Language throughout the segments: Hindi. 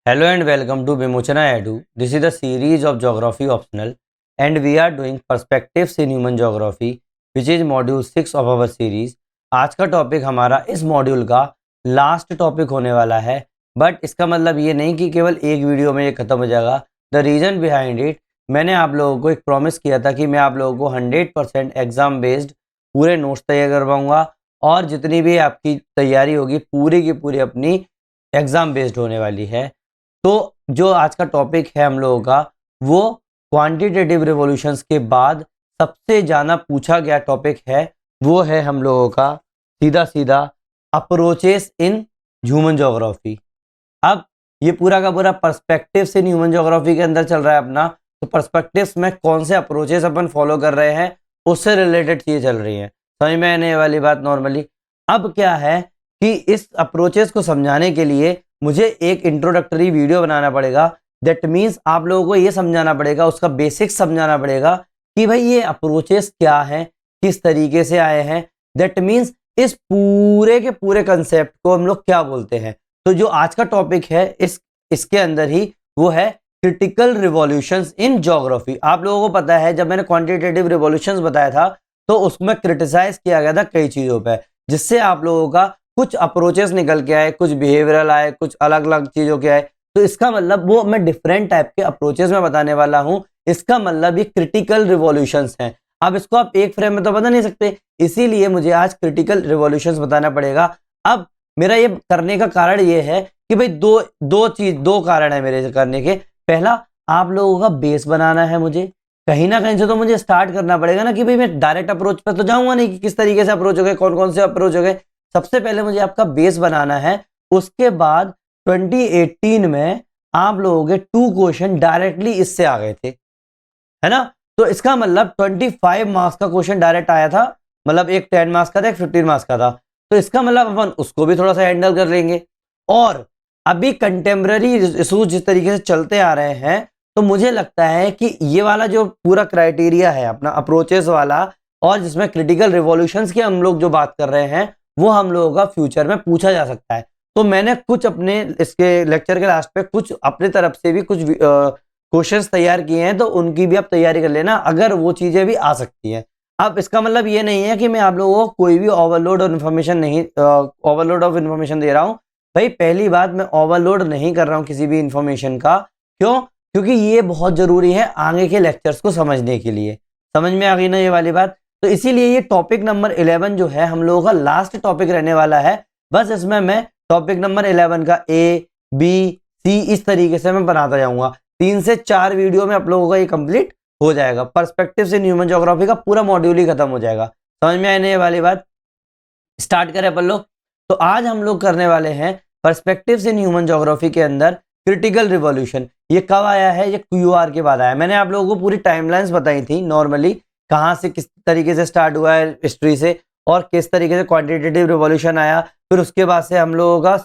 Hello and welcome to Vimochana Edu. This is the series of geography optional and we are doing perspectives in human geography which is module 6 of our series. आज का टॉपिक हमारा इस मॉड्यूल का लास्ट टॉपिक होने वाला है, बट इसका मतलब ये नहीं कि केवल एक वीडियो में ये खत्म हो जाएगा. द रीज़न बिहाइंड इट, मैंने आप लोगों को एक प्रॉमिस किया था कि मैं आप लोगों को 100% एग्ज़ाम बेस्ड पूरे नोट्स तैयार करवाऊँगा और जितनी भी आपकी तैयारी होगी पूरी की पूरी अपनी एग्ज़ाम बेस्ड होने वाली है. तो जो आज का टॉपिक है हम लोगों का, वो क्वांटिटेटिव रिवॉल्यूशंस के बाद सबसे ज़्यादा पूछा गया टॉपिक है. वो है हम लोगों का सीधा सीधा अप्रोचेस इन ह्यूमन ज्योग्राफी. अब ये पूरा का पूरा पर्सपेक्टिव्स इन ह्यूमन ज्योग्राफी के अंदर चल रहा है अपना. तो पर्सपेक्टिव्स में कौन से अप्रोचेस अपन फॉलो कर रहे हैं उससे रिलेटेड चीज़ें चल रही हैं. समझ में आने वाली बात नॉर्मली. अब क्या है कि इस अप्रोचेस को समझाने के लिए मुझे एक इंट्रोडक्टरी वीडियो बनाना पड़ेगा. दैट मीन्स आप लोगों को ये समझाना पड़ेगा, उसका बेसिक्स समझाना पड़ेगा कि भाई ये अप्रोचेस क्या हैं, किस तरीके से आए हैं. दैट मीन्स इस पूरे के पूरे कंसेप्ट को हम लोग क्या बोलते हैं. तो जो आज का टॉपिक है इसके अंदर ही वो है क्रिटिकल रिवॉल्यूशंस इन ज्योग्राफी. आप लोगों को पता है जब मैंने क्वांटिटेटिव रिवॉल्यूशंस बताया था तो उसमें क्रिटिसाइज किया गया था कई चीज़ों पर, जिससे आप लोगों का कुछ अप्रोचेस निकल के आए, कुछ बिहेवियरल आए, कुछ अलग अलग चीज़ों के आए. तो इसका मतलब वो मैं डिफरेंट टाइप के अप्रोचेस में बताने वाला हूँ. इसका मतलब ये क्रिटिकल रिवॉल्यूशंस हैं. अब इसको आप एक फ्रेम में तो बता नहीं सकते, इसीलिए मुझे आज क्रिटिकल रिवॉल्यूशंस बताना पड़ेगा. अब मेरा ये करने का कारण ये है कि भाई दो कारण है मेरे करने के. पहला, आप लोगों का बेस बनाना है. मुझे कहीं ना कहीं से तो मुझे स्टार्ट करना पड़ेगा ना कि भाई मैं डायरेक्ट अप्रोच पर तो जाऊंगा नहीं कि किस तरीके से अप्रोच हो गए, कौन कौन से अप्रोच हो गए. सबसे पहले मुझे आपका बेस बनाना है. उसके बाद 2018 में आप लोगों के 2 क्वेश्चन डायरेक्टली इससे आ गए थे, है ना. तो इसका मतलब 25 मार्क्स का क्वेश्चन डायरेक्ट आया था. मतलब एक 10 मार्क्स का था, एक 15 मार्क्स का था. तो इसका मतलब अपन उसको भी थोड़ा सा हैंडल कर लेंगे. और अभी कंटेम्प्रेरी इशूज जिस तरीके से चलते आ रहे हैं, तो मुझे लगता है कि ये वाला जो पूरा क्राइटेरिया है अपना अप्रोचेस वाला, और जिसमें क्रिटिकल रिवॉल्यूशंस की हम लोग जो बात कर रहे हैं, वो हम लोगों का फ्यूचर में पूछा जा सकता है. तो मैंने कुछ अपने इसके लेक्चर के लास्ट पे कुछ अपने तरफ से भी कुछ क्वेश्चंस तैयार किए हैं, तो उनकी भी आप तैयारी कर लेना अगर वो चीज़ें भी आ सकती हैं. अब इसका मतलब ये नहीं है कि मैं आप लोगों को कोई भी ओवरलोड ऑफ इन्फॉर्मेशन दे रहा हूँ. भाई पहली बात, मैं ओवरलोड नहीं कर रहा हूँ किसी भी इन्फॉर्मेशन का. क्यों? क्योंकि ये बहुत ज़रूरी है आगे के लेक्चर्स को समझने के लिए. समझ में आ गई ना ये वाली बात. तो इसीलिए ये टॉपिक नंबर 11 जो है हम लोगों का लास्ट टॉपिक रहने वाला है. बस इसमें मैं टॉपिक नंबर 11 का ए बी सी इस तरीके से मैं बनाता जाऊंगा. 3 से 4 वीडियो में आप लोगों का ये कंप्लीट हो जाएगा. पर्सपेक्टिव्स इन ह्यूमन ज्योग्राफी का पूरा मॉड्यूल ही खत्म हो जाएगा. समझ में आने वाली बात. स्टार्ट करें अपन लोग. तो आज हम लोग करने वाले हैं पर्सपेक्टिव्स इन ह्यूमन ज्योग्राफी के अंदर क्रिटिकल रिवॉल्यूशन. ये कब आया है? ये क्यूआर के बाद आया. मैंने आप लोगों को पूरी टाइमलाइंस बताई थी नॉर्मली, कहाँ से किस तरीके से स्टार्ट हुआ है हिस्ट्री से, और किस तरीके से क्वांटिटेटिव रिवॉल्यूशन आया, फिर उसके बाद से हम लोगों का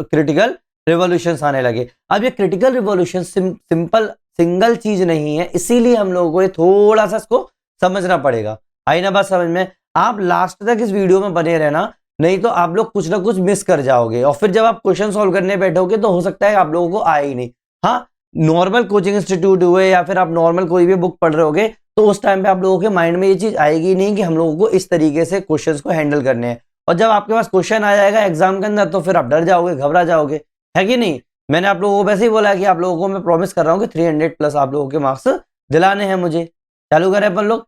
क्रिटिकल रिवॉल्यूशंस आने लगे. अब ये क्रिटिकल रिवॉल्यूशन सिंपल सिंगल चीज नहीं है, इसीलिए हम लोगों को ये थोड़ा सा इसको समझना पड़ेगा. आई ना बात समझ में? आप लास्ट तक इस वीडियो में बने रहना, नहीं तो आप लोग कुछ ना कुछ मिस कर जाओगे और फिर जब आप क्वेश्चन सॉल्व करने बैठोगे तो हो सकता है आप लोगों को आए ही नहीं. हाँ, नॉर्मल कोचिंग इंस्टीट्यूट हुए या फिर आप नॉर्मल कोई भी बुक पढ़ रहे होगे तो उस टाइम पे आप लोगों के माइंड में ये चीज आएगी नहीं कि हम लोगों को इस तरीके से क्वेश्चंस को हैंडल करने हैं. और जब आपके पास क्वेश्चन आ जाएगा एग्जाम के अंदर तो फिर आप डर जाओगे, घबरा जाओगे, है कि नहीं. मैंने आप लोगों को वैसे ही बोला कि आप लोगों को मैं प्रॉमिस कर रहा हूँ कि 300+ आप लोगों के मार्क्स दिलाने हैं मुझे. चालू करें अपन लोग.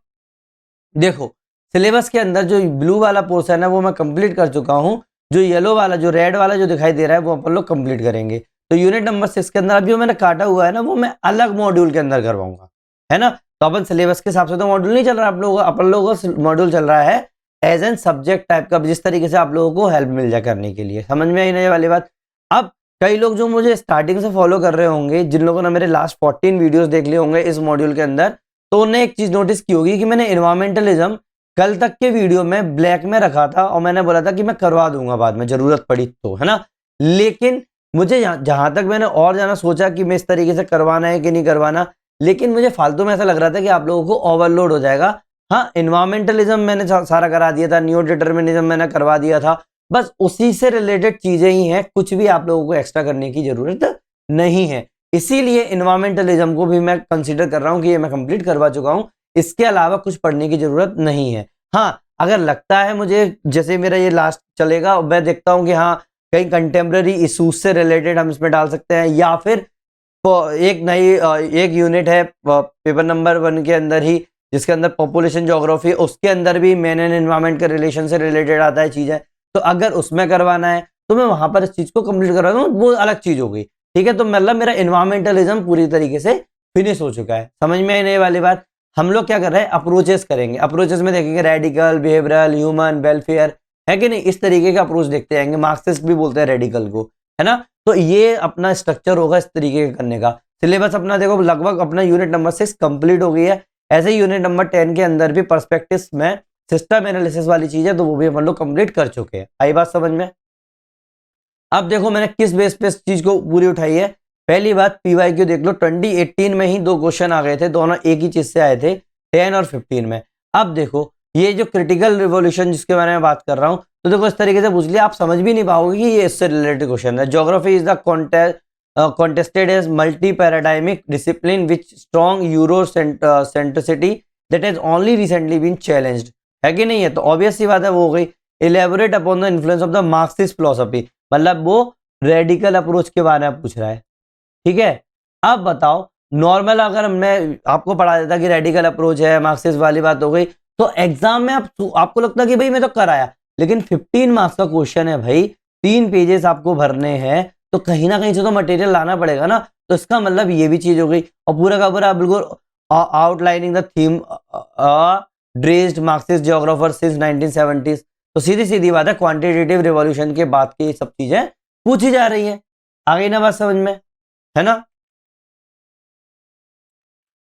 देखो, सिलेबस के अंदर जो ब्लू वाला पोर्शन है वो मैं कंप्लीट कर चुका हूँ. जो येलो वाला, जो रेड वाला जो दिखाई दे रहा है वो अपन लोग कंप्लीट करेंगे. तो यूनिट नंबर 6 के अंदर अभी मैंने काटा हुआ है ना, वो मैं अलग मॉड्यूल के अंदर करवाऊंगा, है ना. तो अपन सिलेबस के हिसाब से तो मॉड्यूल नहीं चल रहा आप लोगों का, अपन लोगों का मॉड्यूल चल रहा है एज एन सब्जेक्ट टाइप का, जिस तरीके से आप लोगों को हेल्प मिल जाए करने के लिए. समझ में आई नहीं वाली बात. अब कई लोग जो मुझे स्टार्टिंग से फॉलो कर रहे होंगे, जिन लोगों ने मेरे लास्ट 14 वीडियोस देख लिए होंगे इस मॉड्यूल के अंदर, तो उन्हें एक चीज नोटिस की होगी कि मैंने इन्वायरमेंटलिज्म कल तक के वीडियो में ब्लैक में रखा था और मैंने बोला था कि मैं करवा दूंगा बाद में जरूरत पड़ी तो, है ना. लेकिन मुझे जहां तक मैंने और जाना सोचा कि मैं इस तरीके से करवाना है कि नहीं करवाना, लेकिन मुझे फालतू में ऐसा लग रहा था कि आप लोगों को ओवरलोड हो जाएगा. हाँ, इन्वायरमेंटलिज्म मैंने सारा करा दिया था, न्यू डिटर्मिनिज्म मैंने करवा दिया था. बस उसी से रिलेटेड चीजें ही हैं, कुछ भी आप लोगों को एक्स्ट्रा करने की जरूरत नहीं है। इसीलिए इन्वायरमेंटलिज्म को भी मैं कंसीडर कर रहा हूँ कि ये मैं कंप्लीट करवा चुका हूँ, इसके अलावा कुछ पढ़ने की जरूरत नहीं है। हाँ, अगर लगता है मुझे, जैसे मेरा ये लास्ट चलेगा, मैं देखता हूँ कि हाँ कहीं कंटेम्प्रेरी इशूज से रिलेटेड हम इसमें डाल सकते हैं, या फिर एक नई एक यूनिट है पेपर नंबर 1 के अंदर ही, जिसके अंदर पॉपुलेशन ज्योग्राफी, उसके अंदर भी मैन एंड एनवायरमेंट के रिलेशन से रिलेटेड आता है चीजें, तो अगर उसमें करवाना है तो मैं वहां पर इस चीज को कंप्लीट करवा दूं, वो अलग चीज हो गई। ठीक है, तो मतलब मेरा इन्वायरमेंटलिज्म पूरी तरीके से फिनिश हो चुका है। समझ में आने वाली बात। हम लोग क्या कर रहे हैं, अप्रोचेस करेंगे। अप्रोचेस में देखेंगे रेडिकल, बिहेवियरल, ह्यूमन, वेलफेयर, है कि नहीं, इस तरीके का अप्रोच देखते जाएंगे। मार्क्सिस्ट भी बोलते हैं रेडिकल को, है ना। तो ये अपना स्ट्रक्चर होगा इस तरीके का करने का। सिलेबस अपना देखो लगभग अपना यूनिट नंबर 6 कंप्लीट हो गई है। ऐसे ही यूनिट नंबर 10 के अंदर भी पर्सपेक्टिव्स में सिस्टम एनालिसिस वाली चीज है, तो वो भी अपन लोग कंप्लीट कर चुके हैं। आई बात समझ में। अब देखो मैंने किस बेस पे इस चीज को पूरी उठाई है। पहली बात, पीवाईक्यू देख लो, 2018 में ही 2 क्वेश्चन आ गए थे, दोनों एक ही चीज से आए थे, 10 और 15 में। अब देखो ये जो क्रिटिकल रिवॉल्यूशन जिसके बारे में बात कर रहा हूं, तो देखो इस तरीके से पूछ लिया, आप समझ भी नहीं पाओगे कि ये इससे रिलेटेड क्वेश्चन है। Geography is the contested as multi-paradigmic discipline with strong Eurocentricity that has only recently been challenged, है कि नहीं है। तो ऑब्वियस सी बात है, वो हो गई elaborate upon the influence of the Marxist philosophy, मतलब वो रेडिकल अप्रोच के बारे में पूछ रहा है। ठीक है, अब बताओ नॉर्मल अगर मैं आपको पढ़ा देता कि रेडिकल अप्रोच है, मार्क्सिस्ट वाली बात हो गई, तो एग्जाम में आपको लगता कि भाई मैं तो कराया, लेकिन 15 मार्क्स का क्वेश्चन है भाई, 3 पेजेस आपको भरने हैं, तो कहीं ना कहीं से तो मटेरियल लाना पड़ेगा ना। तो इसका मतलब ये भी चीज हो गई, और पूरा का पूरा बिल्कुल outlining the theme dressed Marxist geographer since 1970s। तो सीधी सीधी बात है, क्वांटिटेटिव रिवॉल्यूशन के बाद की सब चीजें पूछी जा रही है। आ गई ना बात समझ में, है ना।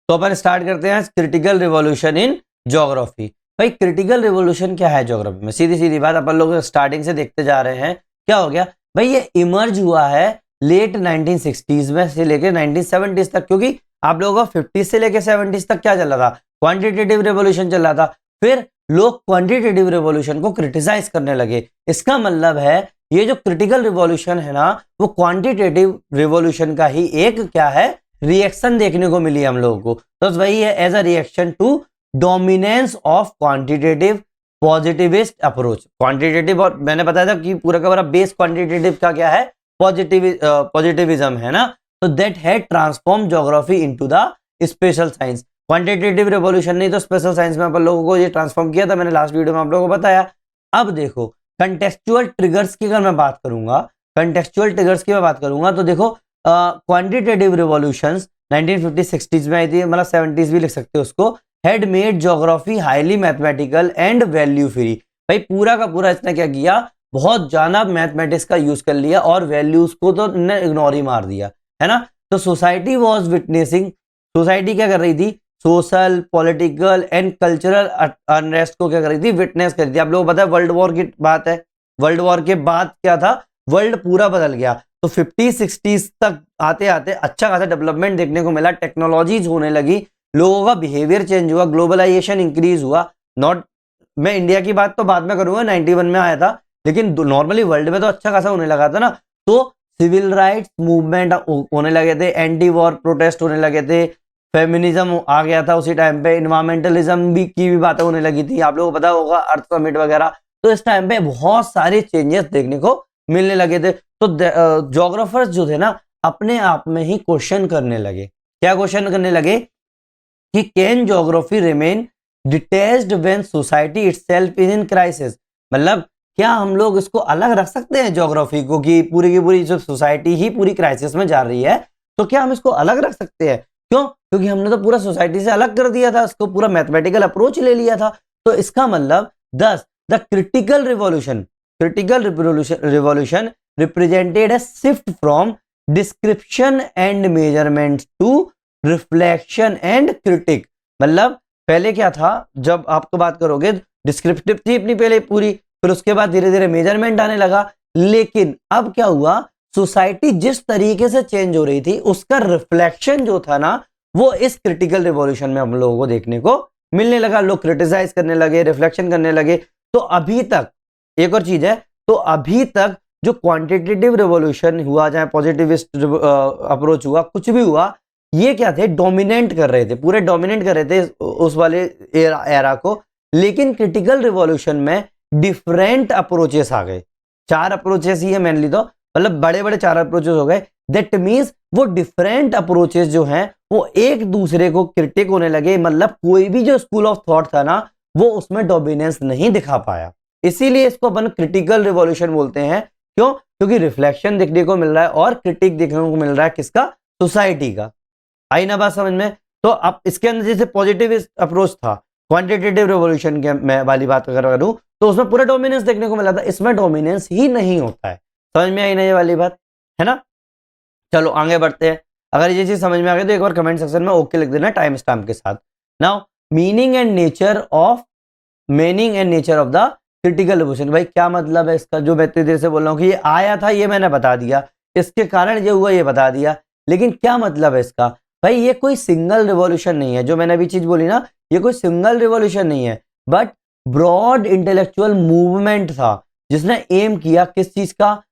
तो अपन स्टार्ट करते हैं क्रिटिकल रिवॉल्यूशन इन ज्योग्राफी। भाई क्रिटिकल रिवॉल्यूशन क्या है ज्योग्राफी में, सीधी सीधी बात अपन लोग स्टार्टिंग से देखते जा रहे हैं। क्या हो गया भाई, ये इमर्ज हुआ है लेट 1960s में से लेकर 1970s तक, क्योंकि आप लोगों का 50 से लेकर 70s तक क्या चल रहा था, क्वांटिटेटिव रिवॉल्यूशन चल रहा था। फिर लोग क्वांटिटेटिव रिवॉल्यूशन को क्रिटिसाइज करने लगे। इसका मतलब है ये जो क्रिटिकल रिवॉल्यूशन है ना, वो क्वांटिटेटिव रिवॉल्यूशन का ही एक क्या है, रिएक्शन देखने को मिली हम लोगों को। तो वही है, as a reaction to dominance of quantitative positivist approach. Quantitative, और मैंने बताया था कि पूरा का पूरा बेस क्वांटिटेटिव का क्या है, पॉजिटिविज्म है ना। तो that had transform geography into the special science. Quantitative revolution नहीं तो स्पेशल साइंस में अपन लोगों को ये ट्रांसफॉर्म किया था, मैंने लास्ट वीडियो में आप लोगों को बताया। अब देखो कंटेक्चुअल ट्रिगर्स की अगर मैं बात करूंगा, कंटेक्चुअल ट्रिगर्स की मैं बात करूंगा, तो देखो क्वांटिटेटिव रिवॉल्यूशंस 1950 60s में आई थी, मतलब 70s भी लिख सकते हो उसको। Had made geography highly mathematical and value free. भाई पूरा का पूरा इसने क्या किया, बहुत ज्यादा मैथमेटिक्स का यूज कर लिया और वैल्यूज को तो इन्हें इग्नोर ही मार दिया, है ना। तो सोसाइटी वाज विटनेसिंग, सोसाइटी क्या कर रही थी, social political and cultural unrest को क्या कर रही थी, विटनेस कर रही थी। आप लोगों को पता है वर्ल्ड वॉर की बात है, वर्ल्ड वॉर के बाद क्या था, वर्ल्ड पूरा बदल गया। तो 50-60s तक आते आते अच्छा खासा डेवलपमेंट देखने को मिला, टेक्नोलॉजीज होने लगी, लोगों का बिहेवियर चेंज हुआ, ग्लोबलाइजेशन इंक्रीज हुआ। नॉट, मैं इंडिया की बात तो बाद में करूंगा, 91 में आया था, लेकिन नॉर्मली वर्ल्ड में तो अच्छा खासा होने लगा था ना। तो सिविल राइट्स मूवमेंट होने लगे थे, एंटी वॉर प्रोटेस्ट होने लगे थे, फेमिनिज्म आ गया था उसी टाइम पे, इन्वायरमेंटलिज्म भी की भी बातें होने लगी थी, आप लोगों को पता होगा अर्थ समिट वगैरह। तो इस टाइम पे बहुत सारे चेंजेस देखने को मिलने लगे थे। तो ज्योग्राफर्स जो थे ना, अपने आप में ही क्वेश्चन करने लगे। क्या क्वेश्चन करने लगे कि can geography remain detached when society itself is in crisis. मतलब क्या हम लोग इसको अलग रख सकते हैं ज्योग्राफी को, कि पूरी की पूरी जो सोसाइटी ही पूरी क्राइसिस में जा रही है, तो क्या हम इसको अलग रख सकते हैं। क्यों, क्योंकि हमने तो पूरा सोसाइटी से अलग कर दिया था, इसको पूरा मैथमेटिकल अप्रोच ले लिया था। तो इसका मतलब दस the critical revolution represented a shift from description and measurement to reflection and critic। मतलब पहले क्या था, जब आपको बात करोगे डिस्क्रिप्टिव थी अपनी पहले पूरी, फिर उसके बाद धीरे धीरे मेजरमेंट आने लगा। लेकिन अब क्या हुआ, सोसाइटी जिस तरीके से चेंज हो रही थी उसका रिफ्लेक्शन जो था ना, वो इस क्रिटिकल रिवॉल्यूशन में हम लोगों को देखने को मिलने लगा। लोग क्रिटिसाइज करने लगे, रिफ्लेक्शन करने लगे। तो अभी तक एक और चीज है, तो अभी तक जो क्वांटिटेटिव रिवॉल्यूशन हुआ, चाहे पॉजिटिविस्ट अप्रोच हुआ, कुछ भी हुआ, ये क्या थे, डोमिनेट कर रहे थे, पूरे डोमिनेट कर रहे थे उस वाले एरा को। लेकिन क्रिटिकल रिवॉल्यूशन में डिफरेंट अप्रोचेस आ गए, 4 अप्रोचेस ही है मेनली, तो मतलब बड़े बड़े 4 अप्रोचेस हो गए। दैट मीन्स वो डिफरेंट अप्रोचेस जो हैं वो एक दूसरे को क्रिटिक होने लगे, मतलब कोई भी जो स्कूल ऑफ थॉट था ना वो उसमें डोमिनेंस नहीं दिखा पाया। इसीलिए इसको अपन क्रिटिकल रिवॉल्यूशन बोलते हैं। क्यों? क्योंकि रिफ्लेक्शन देखने को मिल रहा है और क्रिटिक देखने को मिल रहा है, किसका? सोसाइटी का। आई ना बात समझ में? तो अब इसके अंदर जैसे पॉजिटिव अप्रोच था, क्वांटिटेटिव रिवॉल्यूशन के मैं वाली बात अगर करूं तो उसमें पूरा डोमिनेंस देखने को मिला था, इसमें डोमिनेंस ही नहीं होता है। समझ में आई ना ये वाली बात, है ना? चलो आगे बढ़ते हैं। अगर ये चीज समझ में आ गई तो एक बार कमेंट सेक्शन में ओके लिख देना टाइम स्टैम्प के साथ। Now meaning and nature of the critical revolution. भाई क्या मतलब है इसका? जो मैं इतनी देर से बोल रहा हूँ कि ये आया था, ये मैंने बता दिया, इसके कारण ये हुआ, ये बता दिया, लेकिन क्या मतलब है इसका? भाई ये कोई सिंगल रिवॉल्यूशन नहीं है, जो मैंने अभी चीज बोली ना, ये कोई सिंगल रिवॉल्यूशन नहीं है, बट ब्रॉड इंटेलेक्चुअल मूवमेंट था जिसने एम किया किस चीज का?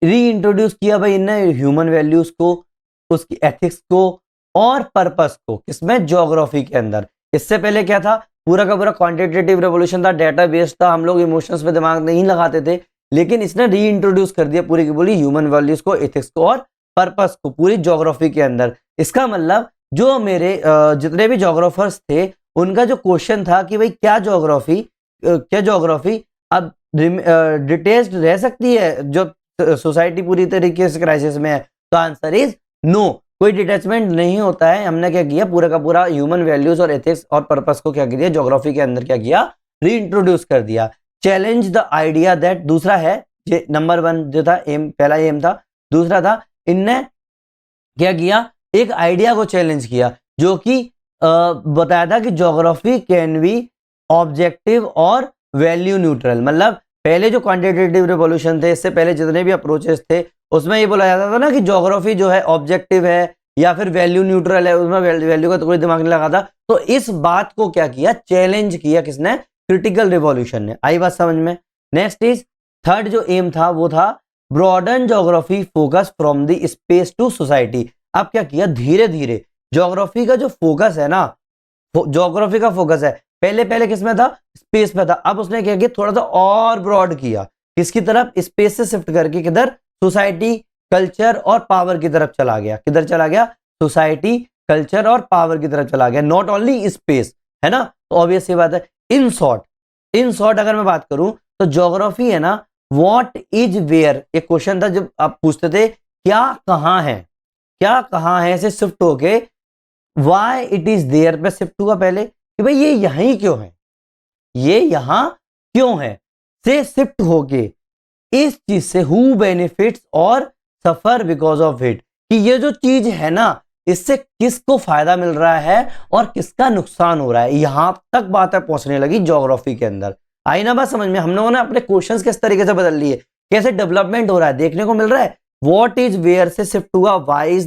री इंट्रोड्यूस किया भाई इनने ह्यूमन वैल्यूज को, उसकी एथिक्स को और पर्पस को, किसमें? ज्योग्राफी के अंदर। इससे पहले क्या था? पूरा का पूरा क्वांटिटेटिव रेवोल्यूशन था, डेटा बेस्ड था, हम लोग इमोशंस पे दिमाग नहीं लगाते थे, लेकिन इसने री इंट्रोड्यूस कर दिया पूरी की पूरी ह्यूमन वैल्यूज को, एथिक्स को और पर्पस को पूरी ज्योग्राफी के अंदर। इसका मतलब जो मेरे जितने भी ज्योग्राफर्स थे उनका जो क्वेश्चन था कि भाई क्या ज्योग्राफी अब डिटेल्ड रह सकती है जो सोसाइटी पूरी तरीके से क्राइसिस में है? तो आंसर इज नो, कोई डिटैचमेंट नहीं होता है। हमने क्या किया, पूरा का पूरा ह्यूमन वैल्यूज और एथिक्स और पर्पस को क्या किया, ज्योग्राफी के अंदर क्या किया, रीइंट्रोड्यूस कर दिया। चैलेंज द आइडिया दैट, दूसरा है नंबर 1 जो था एम, पहला एम था, दूसरा था इनने क्या किया, एक आइडिया को चैलेंज किया जो कि बताया था कि ज्योग्राफी कैन बी ऑब्जेक्टिव और वैल्यू न्यूट्रल। मतलब पहले जो क्वांटिटेटिव रिवॉल्यूशन थे, इससे पहले जितने भी अप्रोचेस थे, उसमें ये बोला जाता था ना कि ज्योग्राफी जो है ऑब्जेक्टिव है या फिर वैल्यू न्यूट्रल है, उसमें वैल्यू का तो कोई दिमाग नहीं लगाता। तो इस बात को क्या किया, चैलेंज किया, किसने? क्रिटिकल रिवॉल्यूशन ने। आई बात समझ में? नेक्स्ट इज थर्ड जो एम था वो था broaden geography focus from the space to society. अब क्या किया, धीरे धीरे ज्योग्राफी का जो फोकस है ना, ज्योग्राफी का फोकस है, पहले किसमें था, स्पेस पे था, अब उसने क्या किया, थोड़ा सा और ब्रॉड किया, किसकी तरफ, स्पेस से शिफ्ट करके किधर, सोसाइटी, कल्चर और पावर की तरफ चला गया। किधर चला गया, सोसाइटी, कल्चर और पावर की तरफ चला गया, नॉट ओनली स्पेस, है ना? तो ऑब्वियस ये बात है। इन शॉर्ट अगर मैं बात करूं तो ज्योग्राफी है ना, व्हाट इज वेयर, एक क्वेश्चन था जब आप पूछते थे क्या कहां है से शिफ्ट होके वाई इट इज देयर पे शिफ्ट हुआ पहले कि भाई ये यहीं क्यों है, ये यहां क्यों है, से शिफ्ट होके इस चीज से हु बेनिफिट्स और सफर बिकॉज ऑफ इट, कि ये जो चीज है ना इससे किसको फायदा मिल रहा है और किसका नुकसान हो रहा है, यहां तक बातें पहुंचने लगी ज्योग्राफी के अंदर। आई ना बात समझ में? हम लोगों ने अपने क्वेश्चंस किस तरीके से बदल लिए, कैसे डेवलपमेंट हो रहा है देखने को मिल रहा है। व्हाट इज वेयर से शिफ्ट हुआ वाई इज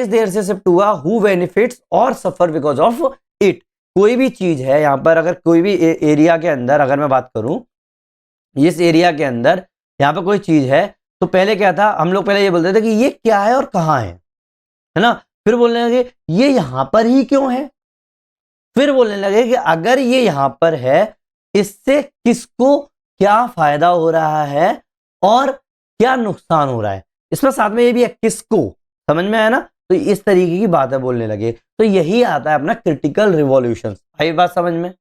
देयर से शिफ्ट हुआ हु बेनिफिट्स और सफर बिकॉज ऑफ इट। कोई भी चीज है यहां पर, अगर कोई भी एरिया के अंदर अगर मैं बात करूं, इस एरिया के अंदर यहां पर कोई चीज है, तो पहले क्या था, हम लोग पहले ये बोलते थे कि ये क्या है और कहां है ना? फिर बोलने लगे ये यहां पर ही क्यों है, फिर बोलने लगे कि अगर ये यहां पर है इससे किसको क्या फायदा हो रहा है और क्या नुकसान हो रहा है, इसमें साथ में ये भी है किसको। समझ में आया ना? तो इस तरीके की बातें बोलने लगे। तो यही आता है अपना क्रिटिकल रिवॉल्यूशन। आई बात समझ में?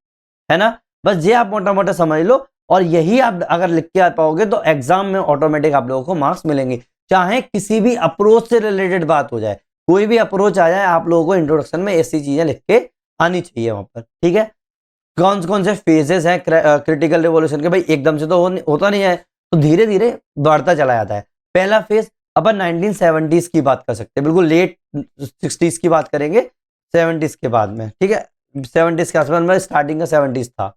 है ना? बस ये आप मोटा मोटा समझ लो, और यही आप अगर लिख के आ पाओगे तो एग्जाम में ऑटोमेटिक आप लोगों को मार्क्स मिलेंगे, चाहे किसी भी अप्रोच से रिलेटेड बात हो जाए, कोई भी अप्रोच आ जाए, आप लोगों को इंट्रोडक्शन में ऐसी चीजें लिख के आनी चाहिए वहां पर। ठीक है? कौन से फेजेस हैं क्रिटिकल रिवॉल्यूशन के? भाई एकदम से तो होता नहीं है, तो धीरे धीरे बढ़ता चला जाता है। पहला फेज अपन 1970s की बात कर सकते हैं, बिल्कुल लेट 60s की बात करेंगे, 70s के बाद में। ठीक है? 70s के आसपास में, स्टार्टिंग का 70s था।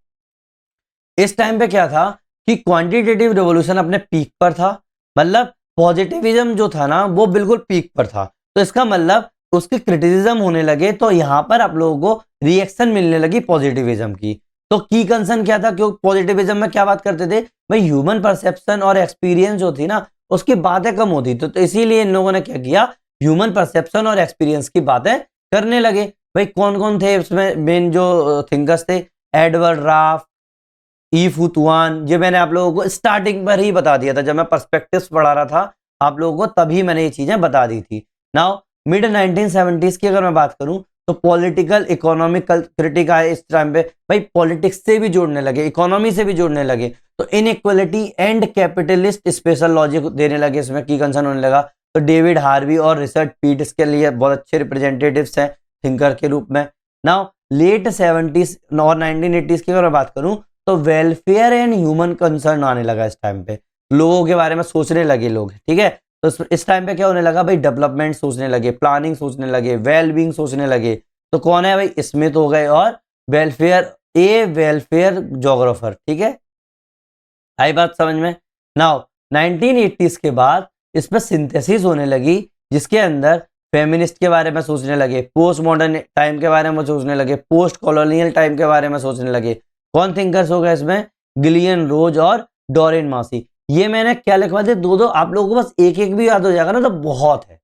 इस टाइम पे क्या था कि क्वांटिटेटिव रिवॉल्यूशन अपने पीक पर था, मतलब पॉजिटिविज्म जो था ना वो बिल्कुल पीक पर था, तो इसका मतलब उसके क्रिटिसिज्म होने लगे, तो यहां पर आप लोगों को रिएक्शन मिलने लगी पॉजिटिविज्म की। तो की कंसर्न क्या था, क्यों पॉजिटिविज्म में क्या बात करते थे भाई, ह्यूमन परसेप्शन और एक्सपीरियंस जो थी ना उसकी बातें कम होती, तो इसीलिए इन लोगों ने क्या किया, ह्यूमन परसेप्शन और एक्सपीरियंस की बातें करने लगे। भाई कौन कौन थे इसमें मेन जो थिंकर्स थे, एडवर्ड राफ, ई फुतुआन, ये मैंने आप लोगों को स्टार्टिंग पर ही बता दिया था, जब मैं पर्सपेक्टिव्स पढ़ा रहा था आप लोगों को तभी मैंने ये चीजें बता दी थी। नाउ मिड 1970s की अगर मैं बात करूं तो पॉलिटिकल इकोनॉमिकल क्रिटिक आए इस टाइम पे, भाई पॉलिटिक्स से भी जोड़ने लगे, इकोनॉमी से भी जोड़ने लगे, तो inequality and capitalist special logic देने लगे, इसमें की कंसर्न होने लगा। तो डेविड हार्वी और रिचर्ड पीट इसके लिए बहुत अच्छे रिप्रेजेंटेटिव्स हैं थिंकर के रूप में। नाउ लेट 70s और 1980s की अगर मैं बात करूं तो वेलफेयर एंड ह्यूमन कंसर्न आने लगा, इस टाइम पे लोगों के बारे में सोचने लगे लोग, ठीक है। तो इस टाइम पे क्या होने लगा भाई, डेवलपमेंट सोचने लगे, प्लानिंग सोचने लगे, वेल बीइंग सोचने लगे। तो कौन है भाई, स्मिथ हो गए और वेलफेयर जोग्राफर, ठीक है, आई बात समझ में। नाउ 1980s के बाद इस पर सिंथेसिस होने लगी, जिसके अंदर फेमिनिस्ट के बारे में सोचने लगे, पोस्ट मॉडर्न टाइम के बारे में सोचने लगे, पोस्ट कॉलोनियल टाइम के बारे में सोचने लगे। कौन थिंकर्स हो गए इसमें, गिलियन रोज और डोरिन मासी। ये मैंने क्या लिखवा दिया, दो दो, आप लोगों को बस एक एक भी याद हो जाएगा ना तो बहुत है।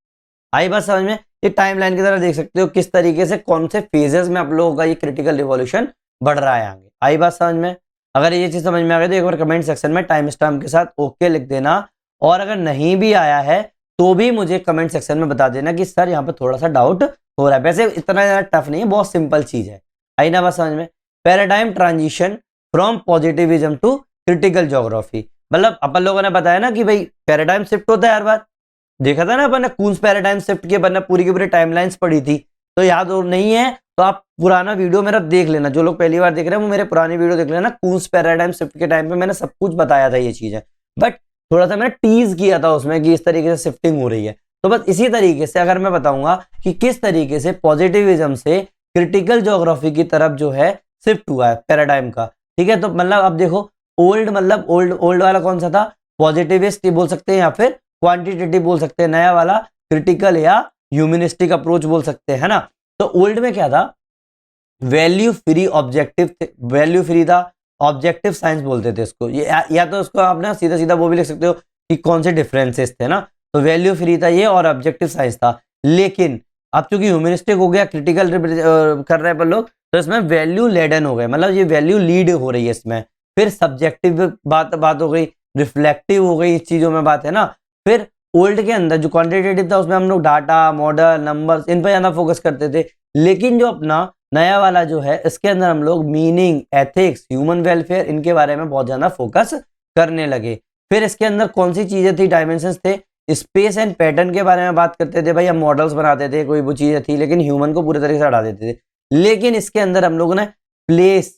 आई बात समझ में, ये टाइमलाइन की तरह देख सकते हो किस तरीके से कौन से फेजेस में आप लोगों का ये क्रिटिकल रिवॉल्यूशन बढ़ रहा है आगे। आई बात समझ में, अगर ये चीज समझ में आ गई तो एक बार कमेंट सेक्शन में टाइम स्टैम्प के साथ ओके लिख देना, और अगर नहीं भी आया है तो भी मुझे कमेंट सेक्शन में बता देना कि सर यहाँ पे थोड़ा सा डाउट हो रहा है। वैसे इतना ज्यादा टफ नहीं है, बहुत सिंपल चीज है। आई ना बात समझ में। Paradigm transition from positivism to critical geography, मतलब अपन लोगों ने बताया ना कि भाई पैराडाइम शिफ्ट होता है हर बार, देखा था ना अपन ने कून्स पैराडाइम शिफ्ट की अपन ने पूरी की पूरी टाइमलाइंस पढ़ी थी। तो याद हो नहीं है तो आप पुराना वीडियो मेरा देख लेना, जो लोग पहली बार देख रहे हैं वो मेरे पुरानी वीडियो देख लेना, कून्स पैराडाइम शिफ्ट के टाइम पे मैंने सब कुछ बताया था ये चीजें, बट थोड़ा सा मैंने टीज किया था उसमें कि इस तरीके से शिफ्टिंग हो रही है। तो बस इसी तरीके से अगर मैं बताऊंगा कि किस तरीके से पॉजिटिविज्म से क्रिटिकल ज्योग्राफी की तरफ जो है शिफ्ट हुआ है पैराडाइम का, ठीक है। तो मतलब अब देखो ओल्ड, मतलब ओल्ड वाला कौन सा था, पॉजिटिविस्ट बोल सकते हैं या फिर क्वांटिटेटिव बोल सकते हैं, नया वाला क्रिटिकल या ह्यूमनिस्टिक अप्रोच बोल सकते हैं, है ना। तो ओल्ड में क्या था, value free objective, value free था, ऑब्जेक्टिव साइंस बोलते थे इसको, ये या तो उसको आप ना सीधा सीधा वो भी लिख सकते हो कि कौन से डिफरेंसेस थे ना। तो वैल्यू फ्री था ये और ऑब्जेक्टिव साइंस था। लेकिन अब चूंकि ह्यूमनिस्टिक हो गया, क्रिटिकल कर रहे हैं पर लोग, तो इसमें वैल्यू लेडन हो गए, मतलब ये वैल्यू लीड हो रही है इसमें। फिर सब्जेक्टिव बात हो गई, रिफ्लेक्टिव हो गई, इस चीजों में बात है ना। फिर ओल्ड के अंदर जो क्वांटिटेटिव था उसमें हम लोग डाटा, मॉडल, नंबर्स, इन पर ज्यादा फोकस करते थे। लेकिन जो अपना नया वाला जो है इसके अंदर हम लोग मीनिंग, एथिक्स, ह्यूमन वेलफेयर, इनके बारे में बहुत ज्यादा फोकस करने लगे। फिर इसके अंदर कौन सी चीजें थी, डायमेंशंस थे, स्पेस एंड पैटर्न के बारे में बात करते थे, भाई हम मॉडल्स बनाते थे, कोई वो चीजें थी, लेकिन ह्यूमन को पूरे तरीके से हटा देते थे। लेकिन इसके अंदर हम लोगों ने प्लेस,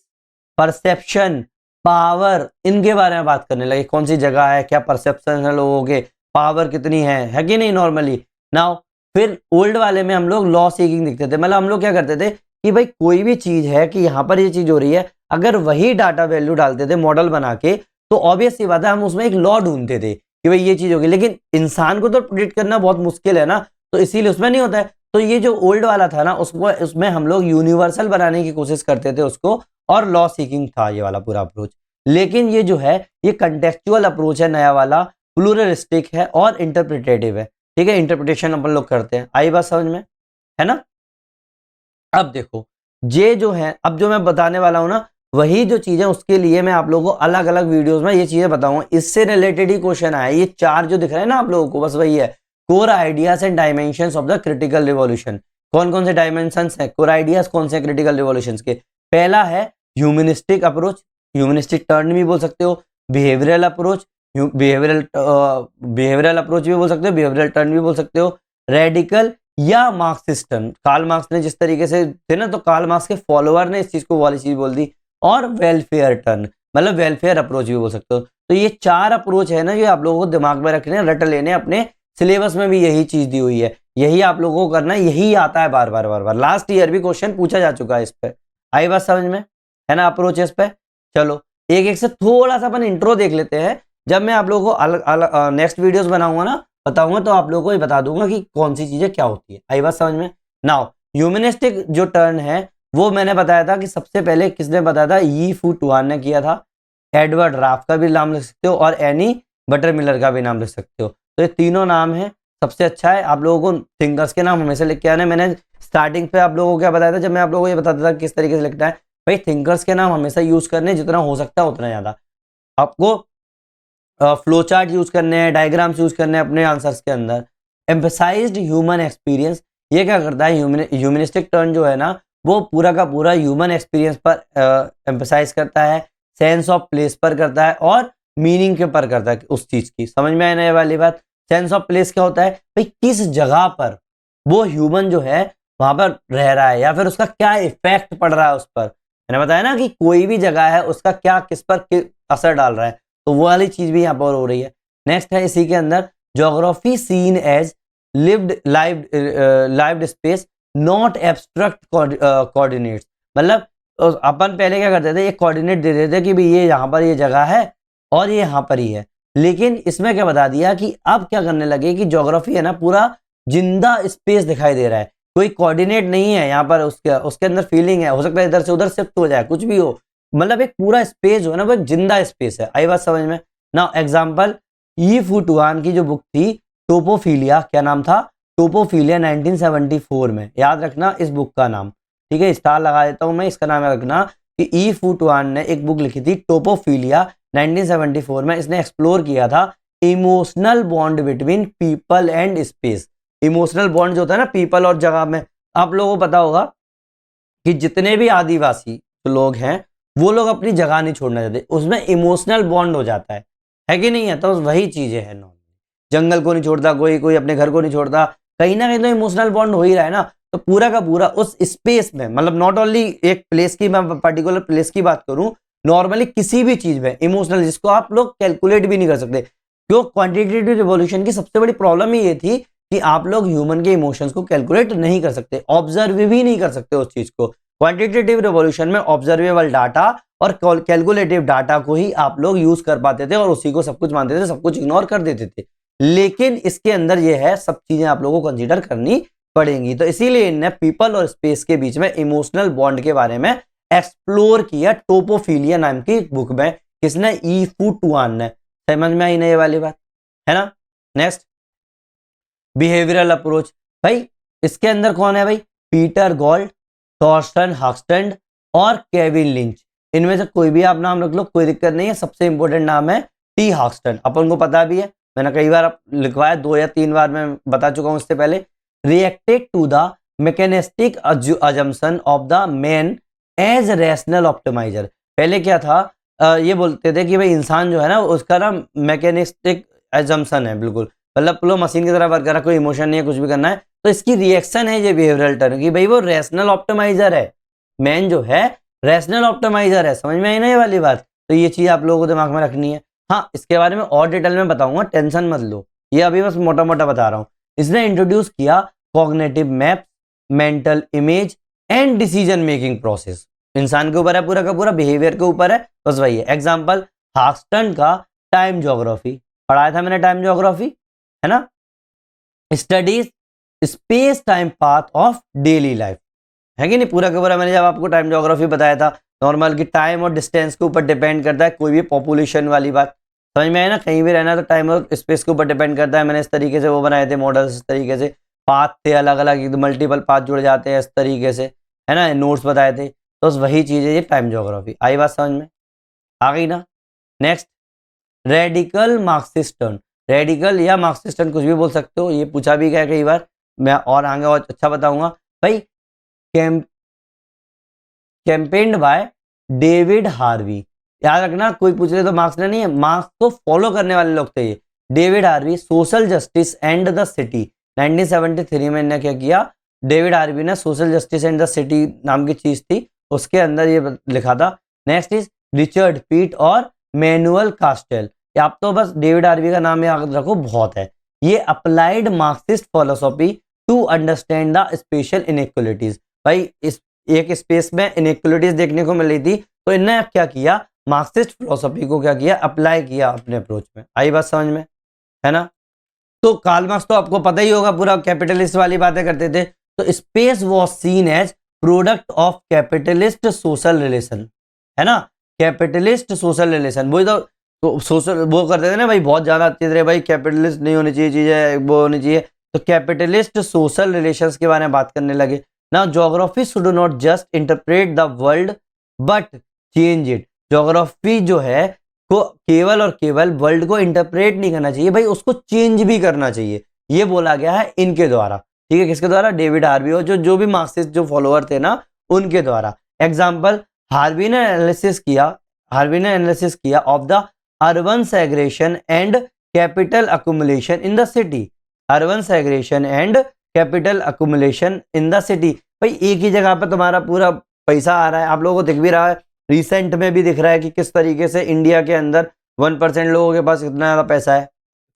परसेप्शन, पावर, इनके बारे में बात करने लगे, कौन सी जगह है, क्या परसेप्शन है लोगों के, पावर कितनी है कि नहीं नॉर्मली। नाउ फिर ओल्ड वाले में हम लोग लॉ सीकिंग दिखते थे, मतलब हम लोग क्या करते थे कि भाई कोई भी चीज है कि यहाँ पर ये चीज हो रही है, अगर वही डाटा वैल्यू डालते थे मॉडल बना के, तो ऑब्वियस सी बात है हम उसमें एक लॉ ढूंढते थे कि भाई ये चीज होगी। लेकिन इंसान को तो प्रिडिक्ट करना बहुत मुश्किल है ना, तो इसीलिए उसमें नहीं होता है। तो ये जो ओल्ड वाला था ना उसमें हम लोग यूनिवर्सल बनाने की कोशिश करते थे उसको, और लॉ सीकिंग था ये वाला पूरा अप्रोच। लेकिन ये जो है ये कंटेक्चुअल अप्रोच है नया वाला, प्लूरलिस्टिक है और इंटरप्रिटेटिव है, ठीक है। इंटरप्रिटेशन अपन लोग करते हैं, आई बात समझ में, है ना। अब देखो ये जो है, अब जो मैं बताने वाला हूं ना वही जो चीजें, उसके लिए मैं आप लोगों को अलग अलग वीडियोस में ये चीजें बताऊंगा, इससे रिलेटेड ही क्वेश्चन आया। ये चार जो दिख रहे हैं ना आप लोगों को, बस वही है, core ideas and dimensions of the critical revolution. कौन कौन से डायमेंशंस है, कोर आइडियाज कौन से क्रिटिकल रिवॉल्यूशन के। पहला है ह्यूमनिस्टिक अप्रोच, ह्यूमनिस्टिक टर्न भी बोल सकते हो, बिहेवियरल अप्रोच, बिहेवियरल अप्रोच भी बोल सकते हो, बिहेवियरल टर्न भी बोल सकते हो, रेडिकल या मार्क्सिस्टन, कार्ल मार्क्स ने जिस तरीके से थे ना, तो कार्ल मार्क्स के फॉलोअर ने इस चीज को वाली चीज बोल दी, और वेलफेयर टर्न, मतलब वेलफेयर अप्रोच भी बोल सकते हो। तो ये चार अप्रोच है ना, ये आप लोगों को दिमाग में रखने, रट लेने, अपने सिलेबस में भी यही चीज दी हुई है, यही आप लोगों को करना है, यही आता है बार बार बार बार, लास्ट ईयर भी क्वेश्चन पूछा जा चुका है इस पे। आई बात समझ में, है ना, अप्रोच इस पे। चलो एक एक से थोड़ा सा अपन इंट्रो देख लेते हैं, जब मैं आप लोगों को अलग अलग नेक्स्ट वीडियोस बनाऊंगा ना, बताऊंगा, तो आप लोगों को ये बता दूंगा कि कौन सी चीजें क्या होती है। आई बात समझ में। नाउ ह्यूमनिस्टिक जो टर्न है वो मैंने बताया था कि सबसे पहले किसने बताया था, यी फू टुआन ने किया था। एडवर्ड राफ का भी नाम लिख सकते हो और एनी बटर मिलर का भी नाम लिख सकते हो। तो ये तीनों नाम है। सबसे अच्छा है आप लोगों को थिंकर्स के नाम हमेशा लिख के आने। मैंने स्टार्टिंग पे आप लोगों को क्या बताया था, जब मैं आप लोगों को ये बताता था किस तरीके से लिखना है, भाई थिंकर्स के नाम हमेशा यूज करने, जितना हो सकता है उतना ज्यादा। आपको फ्लो चार्ट यूज करने हैं, डायग्राम्स यूज करने हैं अपने आंसर्स के अंदर। एम्फेसाइज्ड ह्यूमन एक्सपीरियंस, ये क्या करता है, ह्यूमनिस्टिक टर्न जो है ना, वो पूरा का पूरा ह्यूमन एक्सपीरियंस पर एम्फेसाइज करता है, सेंस ऑफ प्लेस पर करता है और मीनिंग के पर करता है उस चीज की। समझ में आने वाली बात। सेंस ऑफ प्लेस क्या होता है, भाई किस जगह पर वो ह्यूमन जो है वहां पर रह रहा है या फिर उसका क्या इफेक्ट पड़ रहा है उस पर। मैंने बताया ना कि कोई भी जगह है उसका क्या किस पर असर डाल रहा है, तो वो वाली चीज भी यहाँ पर हो रही है। नेक्स्ट है इसी के अंदर geography seen as lived space not abstract coordinates. मतलब अपन पहले क्या करते थे, एक कोऑर्डिनेट दे देते थे कि भाई ये यहाँ पर ये जगह है और ये यहाँ पर ही है। लेकिन इसमें क्या बता दिया कि अब क्या करने लगे कि ज्योग्राफी है ना पूरा जिंदा स्पेस दिखाई दे रहा है, कोई कोऑर्डिनेट नहीं है यहाँ पर, उसके अंदर फीलिंग है, हो सकता है इधर से उधर शिफ्ट हो जाए, कुछ भी हो, मतलब एक पूरा स्पेस जो है ना वो एक जिंदा स्पेस है। आई बात समझ में ना। एग्जाम्पल यी फू टुआन की जो बुक थी टोपोफिलिया, क्या नाम था, टोपोफिलिया 1974 में, याद रखना इस बुक का नाम, ठीक है, स्टार लगा देता हूं मैं, इसका नाम याद रखना कि ई फू टुआन ने एक बुक लिखी थी टोपोफिलिया 1974 में। इसने एक्सप्लोर किया था emotional bond between people and space. Emotional bond जो होता है ना पीपल और जगह में, आप लोगों को पता होगा कि जितने भी आदिवासी लोग हैं वो लोग अपनी जगह नहीं छोड़ना चाहते, उसमें इमोशनल बॉन्ड हो जाता है कि नहीं है। तो वही चीजें हैं, जंगल को नहीं छोड़ता कोई, कोई अपने घर को नहीं छोड़ता, कहीं ना कहीं तो इमोशनल बॉन्ड हो ही रहा है ना। तो पूरा का पूरा उस स्पेस में, मतलब नॉट ओनली एक प्लेस की, मैं पर्टिकुलर प्लेस की बात करूं, नॉर्मली किसी भी चीज में इमोशनल, जिसको आप लोग कैलकुलेट भी नहीं कर सकते। क्यों, क्वांटिटेटिव रिवॉल्यूशन की सबसे बड़ी प्रॉब्लम ही ये थी कि आप लोग ह्यूमन के इमोशंस को कैलकुलेट नहीं कर सकते, ऑब्जर्व भी नहीं कर सकते उस चीज को। क्वांटिटेटिव रिवॉल्यूशन में ऑब्जर्वेबल डाटा और कैलकुलेटिव डाटा को ही आप लोग यूज कर पाते थे और उसी को सब कुछ मानते थे, सब कुछ इग्नोर कर देते थे। लेकिन इसके अंदर यह है, सब चीजें आप लोगों को कंसीडर करनी पड़ेंगी। तो इसीलिए इन्हें पीपल और स्पेस के बीच में इमोशनल बॉन्ड के बारे में एक्सप्लोर किया टोपोफिलिया नाम की बुक में। किसने, ई फू टुआन ने। समझ में आई ना ये वाली बात, है ना। नेक्स्ट बिहेवियरल अप्रोच, भाई इसके अंदर कौन है भाई, पीटर गॉल्ड, टॉर्स्टन हॉक्सटैंड और केविन लिंच। इनमें से कोई भी आप नाम रख लो, कोई दिक्कत नहीं है। सबसे इंपॉर्टेंट नाम है टी हॉक्सटन, अपन को पता भी है, मैंने कई बार लिखवाया, 2 या 3 बार मैं बता चुका हूं इससे पहले। Reacted to the mechanistic assumption of the man as rational optimiser. पहले क्या था, ये बोलते थे कि भाई इंसान जो है ना उसका ना मैकेनिस्टिक अजम्पशन है, बिल्कुल मतलब लो मशीन की तरह वर्क कर रहा है, कोई इमोशन नहीं है, कुछ भी करना है तो इसकी रिएक्शन है ये बिहेवियरल टर्न की, भाई वो रैशनल ऑप्टिमाइजर है, मैन जो है रैशनल ऑप्टिमाइजर है। समझ में आई ना ये वाली बात। तो ये चीज आप लोगों को दिमाग में रखनी है। हाँ, इसके बारे में और डिटेल में बताऊंगा, टेंशन मत लो, ये अभी बस मोटा मोटा बता रहा हूँ। इसने इंट्रोड्यूस किया cognitive map, mental image and decision making process. इंसान के ऊपर है पूरा का पूरा, बिहेवियर के ऊपर है, बस वही है। एग्जाम्पल हॉक्सटन का टाइम ज्योग्राफी, पढ़ाया था मैंने टाइम ज्योग्राफी, है ना। Studies space time path of daily life, है कि नहीं, पूरा का पूरा मैंने जब आपको टाइम ज्योग्राफी बताया था नॉर्मल की टाइम और डिस्टेंस के ऊपर डिपेंड करता है कोई भी पॉपुलेशन वाली बात, समझ में आया ना। कहीं भी रहना तो टाइम और स्पेस के ऊपर डिपेंड करता है। मैंने इस तरीके से वो बनाए थे मॉडल्स, इस तरीके से पाथ थे अलग अलग, मल्टीपल पाथ जुड़ जाते हैं इस तरीके से, है ना, नोट्स बताए थे। तो वही चीज़ है ये टाइम ज्योग्राफी। आई बात समझ में, आ गई ना। Next radical Marxist turn, radical या मार्क्सिस्ट टर्न कुछ भी बोल सकते हो, ये पूछा भी गया कई बार, मैं और आगे और अच्छा बताऊंगा। भाई कैंपेन्ड बाय डेविड हार्वी, याद रखना, कोई पूछ ले तो मार्क्स नहीं है, मार्क्स को फॉलो करने वाले लोग थे ये। David Harvey, social justice and the city, 1973 में इन्होंने क्या किया, डेविड हार्वी ने social justice and the city नाम की चीज थी, उसके अंदर ये लिखा था। नेक्स्ट इज रिचर्ड पीट और मैनुअल कास्टेल, आप तो बस डेविड हार्वी का नाम याद रखो बहुत है। ये applied Marxist philosophy to understand the spatial inequalities. भाई इस एक स्पेस में इनइक्वालिटीज देखने को मिल रही थी, तो इन्होंने क्या किया, मार्क्सिस्ट फिलोसॉफी को क्या किया, अप्लाई किया अपने अप्रोच में। आई बात समझ में, है ना। तो कार्ल मार्क्स तो आपको पता ही होगा, पूरा कैपिटलिस्ट वाली बातें करते थे। तो space was seen as product of capitalist social relation, है ना, कैपिटलिस्ट सोशल रिलेशन। वही तो सोशल वो करते थे ना भाई, बहुत ज्यादा अच्छी तरह भाई कैपिटलिस्ट नहीं होनी चाहिए चीजें, वो होनी चाहिए, तो कैपिटलिस्ट सोशल रिलेशंस के बारे में बात करने लगे। Now geography should not just interpret the world but change it. Geography जो है को केवल और केवल वर्ल्ड को इंटरप्रेट नहीं करना चाहिए भाई, उसको चेंज भी करना चाहिए। ये बोला गया है इनके द्वारा, ठीक है, किसके द्वारा? डेविड हार्वी और जो भी मार्क्सिस्ट जो फॉलोअर थे ना उनके द्वारा। एग्जाम्पल, हार्वी ने एनालिसिस किया of the urban segregation and capital accumulation in the city. Urban segregation and capital accumulation in the city. भाई एक ही जगह पर तुम्हारा पूरा पैसा आ रहा है, आप लोगों को दिख भी रहा है, रिसेंट में भी दिख रहा है कि किस तरीके से इंडिया के अंदर 1% लोगों के पास कितना ज्यादा पैसा है,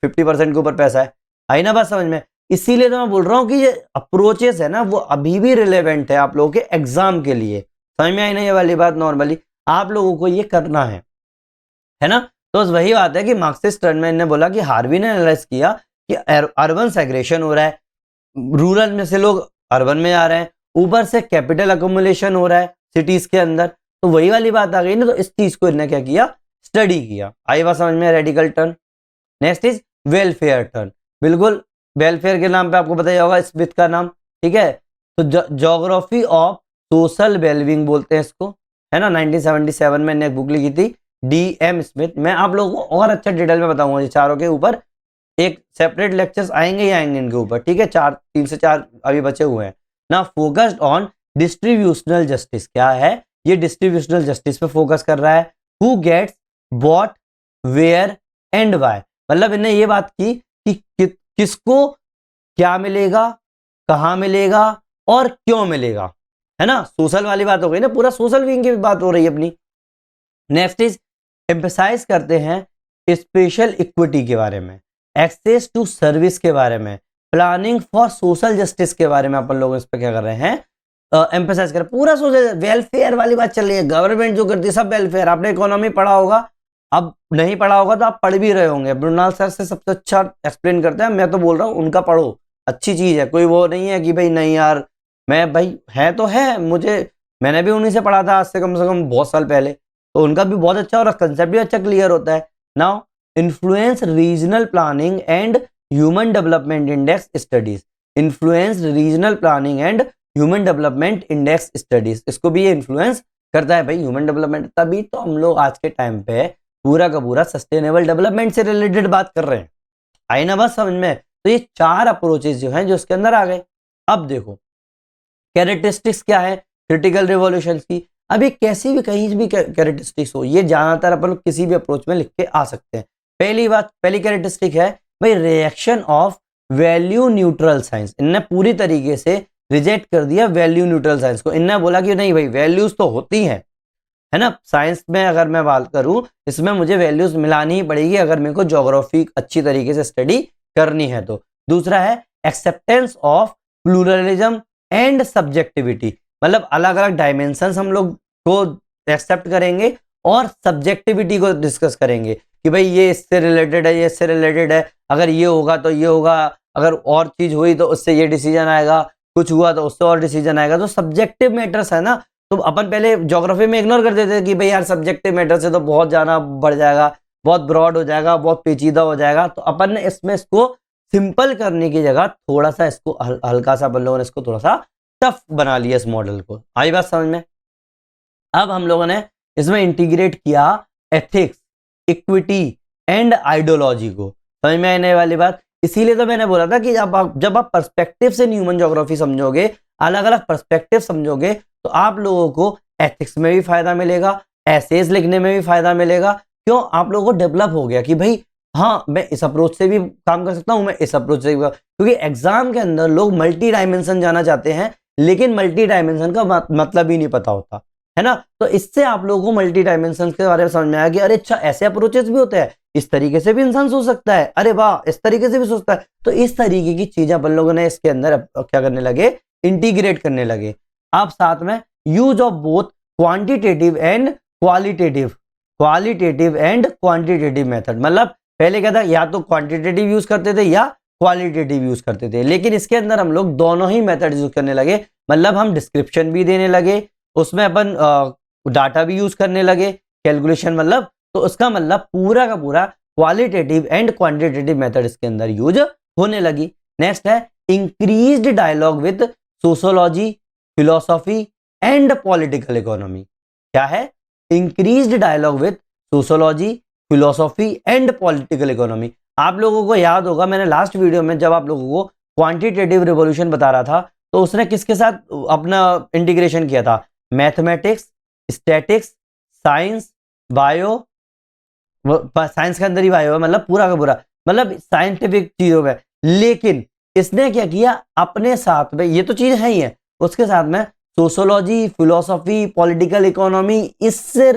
50% के ऊपर पैसा है। आई ना बात समझ में? इसीलिए तो मैं बोल रहा हूँ कि ये अप्रोचेस है ना वो अभी भी रिलेवेंट है आप लोगों के एग्जाम के लिए। समझ में आई ना ये वाली बात? नॉर्मली आप लोगों को ये करना है ना। तो वही बात है कि मार्क्सिस्ट टर्नमैन ने बोला कि हार्वी ने एनालाइज किया कि अर्बन सेग्रेशन हो रहा है, रूरल में से लोग अर्बन में आ रहे हैं, ऊपर से कैपिटल अकोमुलेशन हो रहा है सिटीज के अंदर। तो वही वाली बात आ गई ना, तो इस चीज को इन्होंने क्या किया? स्टडी किया। आई बात समझ में? Radical turn. Next is welfare turn. बिल्कुल वेलफेयर के नाम पे आपको पता ही होगा स्मिथ का नाम, ठीक है। तो ज्योग्राफी ऑफ सोशल वेलबींग बोलते हैं इसको, है ना। 1977 में इन्होंने एक बुक लिखी थी, DM स्मिथ। मैं आप लोगों को और अच्छा डिटेल में बताऊंगा ये चारों के ऊपर, एक सेपरेट लेक्चर्स आएंगे ही आएंगे इनके ऊपर, ठीक है। 3 से 4 अभी बचे हुए हैं ना। Focused on distributional justice. क्या है ये? डिस्ट्रीब्यूशनल जस्टिस पे फोकस कर रहा है। Who gets what where and why. मतलब इन्हें ये बात की कि किसको क्या मिलेगा, कहां मिलेगा और क्यों मिलेगा, है ना। सोशल वाली बात हो गई ना, पूरा सोशल विंग की बात हो रही है अपनी। नेक्स्ट इज एम्फसाइज करते हैं स्पेशल इक्विटी के बारे में, एक्सेस टू सर्विस के बारे में, प्लानिंग फॉर सोशल जस्टिस के बारे में अपन लोग इस पे क्या कर रहे हैं? एम्फसाइज कर। पूरा सोशल वेलफेयर वाली बात चल रही है, गवर्नमेंट जो करती है सब वेलफेयर। आपने इकोनॉमी पढ़ा होगा, अब नहीं पढ़ा होगा तो आप पढ़ भी रहे होंगे। ब्रुनाल सर से सबसे अच्छा एक्सप्लेन करते हैं, मैं तो बोल रहा हूँ उनका पढ़ो, अच्छी चीज है। कोई वो नहीं है कि भाई नहीं यार मैं भाई है तो है, मैंने भी उन्हीं से पढ़ा था आज से कम बहुत साल पहले, तो उनका भी बहुत अच्छा और कंसेप्ट भी अच्छा क्लियर होता है। Now influence regional planning and human development index studies. Influence regional planning and human development index studies, इसको भी ये इन्फ्लुएंस करता है भाई ह्यूमन डेवलपमेंट। तभी तो हम लोग आज के टाइम पे पूरा का पूरा सस्टेनेबल डेवलपमेंट से रिलेटेड बात कर रहे हैं। आई ना बात समझ में? तो ये 4 अप्रोचेस जो हैं जो इसके अंदर आ गए। अब देखो कैरेक्टरिस्टिक्स क्या है क्रिटिकल रिवॉल्यूशन की। अभी कैसी भी कहीं भी कैरेक्टरिस्टिक्स हो, ये ज्यादातर अपन लोग किसी भी अप्रोच में लिख के आ सकते हैं। पहली कैरेक्टरिस्टिक है भाई reaction of value neutral science. इनने पूरी तरीके से रिजेक्ट कर दिया वैल्यू न्यूट्रल साइंस को। इनने बोला कि नहीं भाई वैल्यूज तो होती हैं, है ना। साइंस में अगर मैं बात करूं इसमें मुझे वैल्यूज मिलानी ही पड़ेगी अगर मेरे को ज्योग्राफी अच्छी तरीके से स्टडी करनी है तो। दूसरा है acceptance of pluralism and subjectivity. मतलब अलग अलग डायमेंशंस हम लोग को एक्सेप्ट करेंगे और सब्जेक्टिविटी को डिस्कस करेंगे कि भाई ये इससे रिलेटेड है, ये इससे रिलेटेड है, अगर ये होगा तो ये होगा, अगर और चीज हुई तो उससे ये डिसीजन आएगा, कुछ हुआ तो उससे और डिसीजन आएगा। तो सब्जेक्टिव मैटर्स है ना, तो अपन पहले ज्योग्राफी में इग्नोर कर देते थे कि भाई यार सब्जेक्टिव मैटर से तो बहुत ज्यादा बढ़ जाएगा, बहुत ब्रॉड हो जाएगा, बहुत पेचीदा हो जाएगा। तो अपन ने इसमें इसको सिंपल करने की जगह थोड़ा सा इसको हल्का सा अपन लोगों ने इसको थोड़ा सा टफ बना लिया इस मॉडल को। आई बात समझ में? अब हम लोगों ने इसमें इंटीग्रेट किया एथिक्स, इक्विटी एंड आइडियोलॉजी को। समझ में आने वाली बात? इसीलिए तो मैंने बोला था कि जब आप पर्सपेक्टिव से ह्यूमन ज्योग्राफी समझोगे, अलग अलग पर्सपेक्टिव समझोगे, तो आप लोगों को एथिक्स में भी फायदा मिलेगा, एसेज लिखने में भी फायदा मिलेगा। क्यों? आप लोगों को डेवलप हो गया कि भाई हाँ मैं इस अप्रोच से भी काम कर सकता हूं, मैं इस अप्रोच से भी। क्योंकि एग्जाम के अंदर लोग मल्टी डायमेंशन जाना चाहते हैं, लेकिन मल्टी डायमेंशन का मतलब ही नहीं पता होता, है ना। तो इससे आप लोगों को मल्टी डायमेंशन के बारे में समझ में आया कि अरे अच्छा ऐसे अप्रोचेस भी होते हैं, इस तरीके से भी इंसान सोच सकता है, अरे वाह इस तरीके से भी सोचता है। तो इस तरीके की चीजें अपन लोगों ने इसके अंदर क्या करने लगे? इंटीग्रेट करने लगे। आप साथ में use of both quantitative and qualitative method. मतलब पहले क्या था, या तो क्वांटिटेटिव यूज करते थे या क्वालिटेटिव यूज करते थे, लेकिन इसके अंदर हम लोग दोनों ही मेथड यूज करने लगे। मतलब हम डिस्क्रिप्शन भी देने लगे, उसमें अपन डाटा भी यूज करने लगे, कैलकुलेशन मतलब, तो उसका मतलब पूरा का पूरा क्वालिटेटिव एंड क्वांटिटेटिव मेथड इसके अंदर यूज होने लगी। नेक्स्ट है increased dialogue with sociology, philosophy and political economy. क्या है? Increased dialogue with sociology, philosophy and political economy. आप लोगों को याद होगा मैंने लास्ट वीडियो में जब आप लोगों को क्वांटिटेटिव रिवॉल्यूशन बता रहा था तो उसने किसके साथ अपना इंटीग्रेशन किया था? Mathematics, statics, science, bio, science के अंदर ही बायो है, मतलब पूरा का पूरा, मतलब साइंटिफिक चीजों में। लेकिन इसने क्या किया अपने साथ में, ये तो चीज है ही है, उसके साथ में सोशोलॉजी, फिलोसॉफी, पॉलिटिकल इकोनॉमी, इससे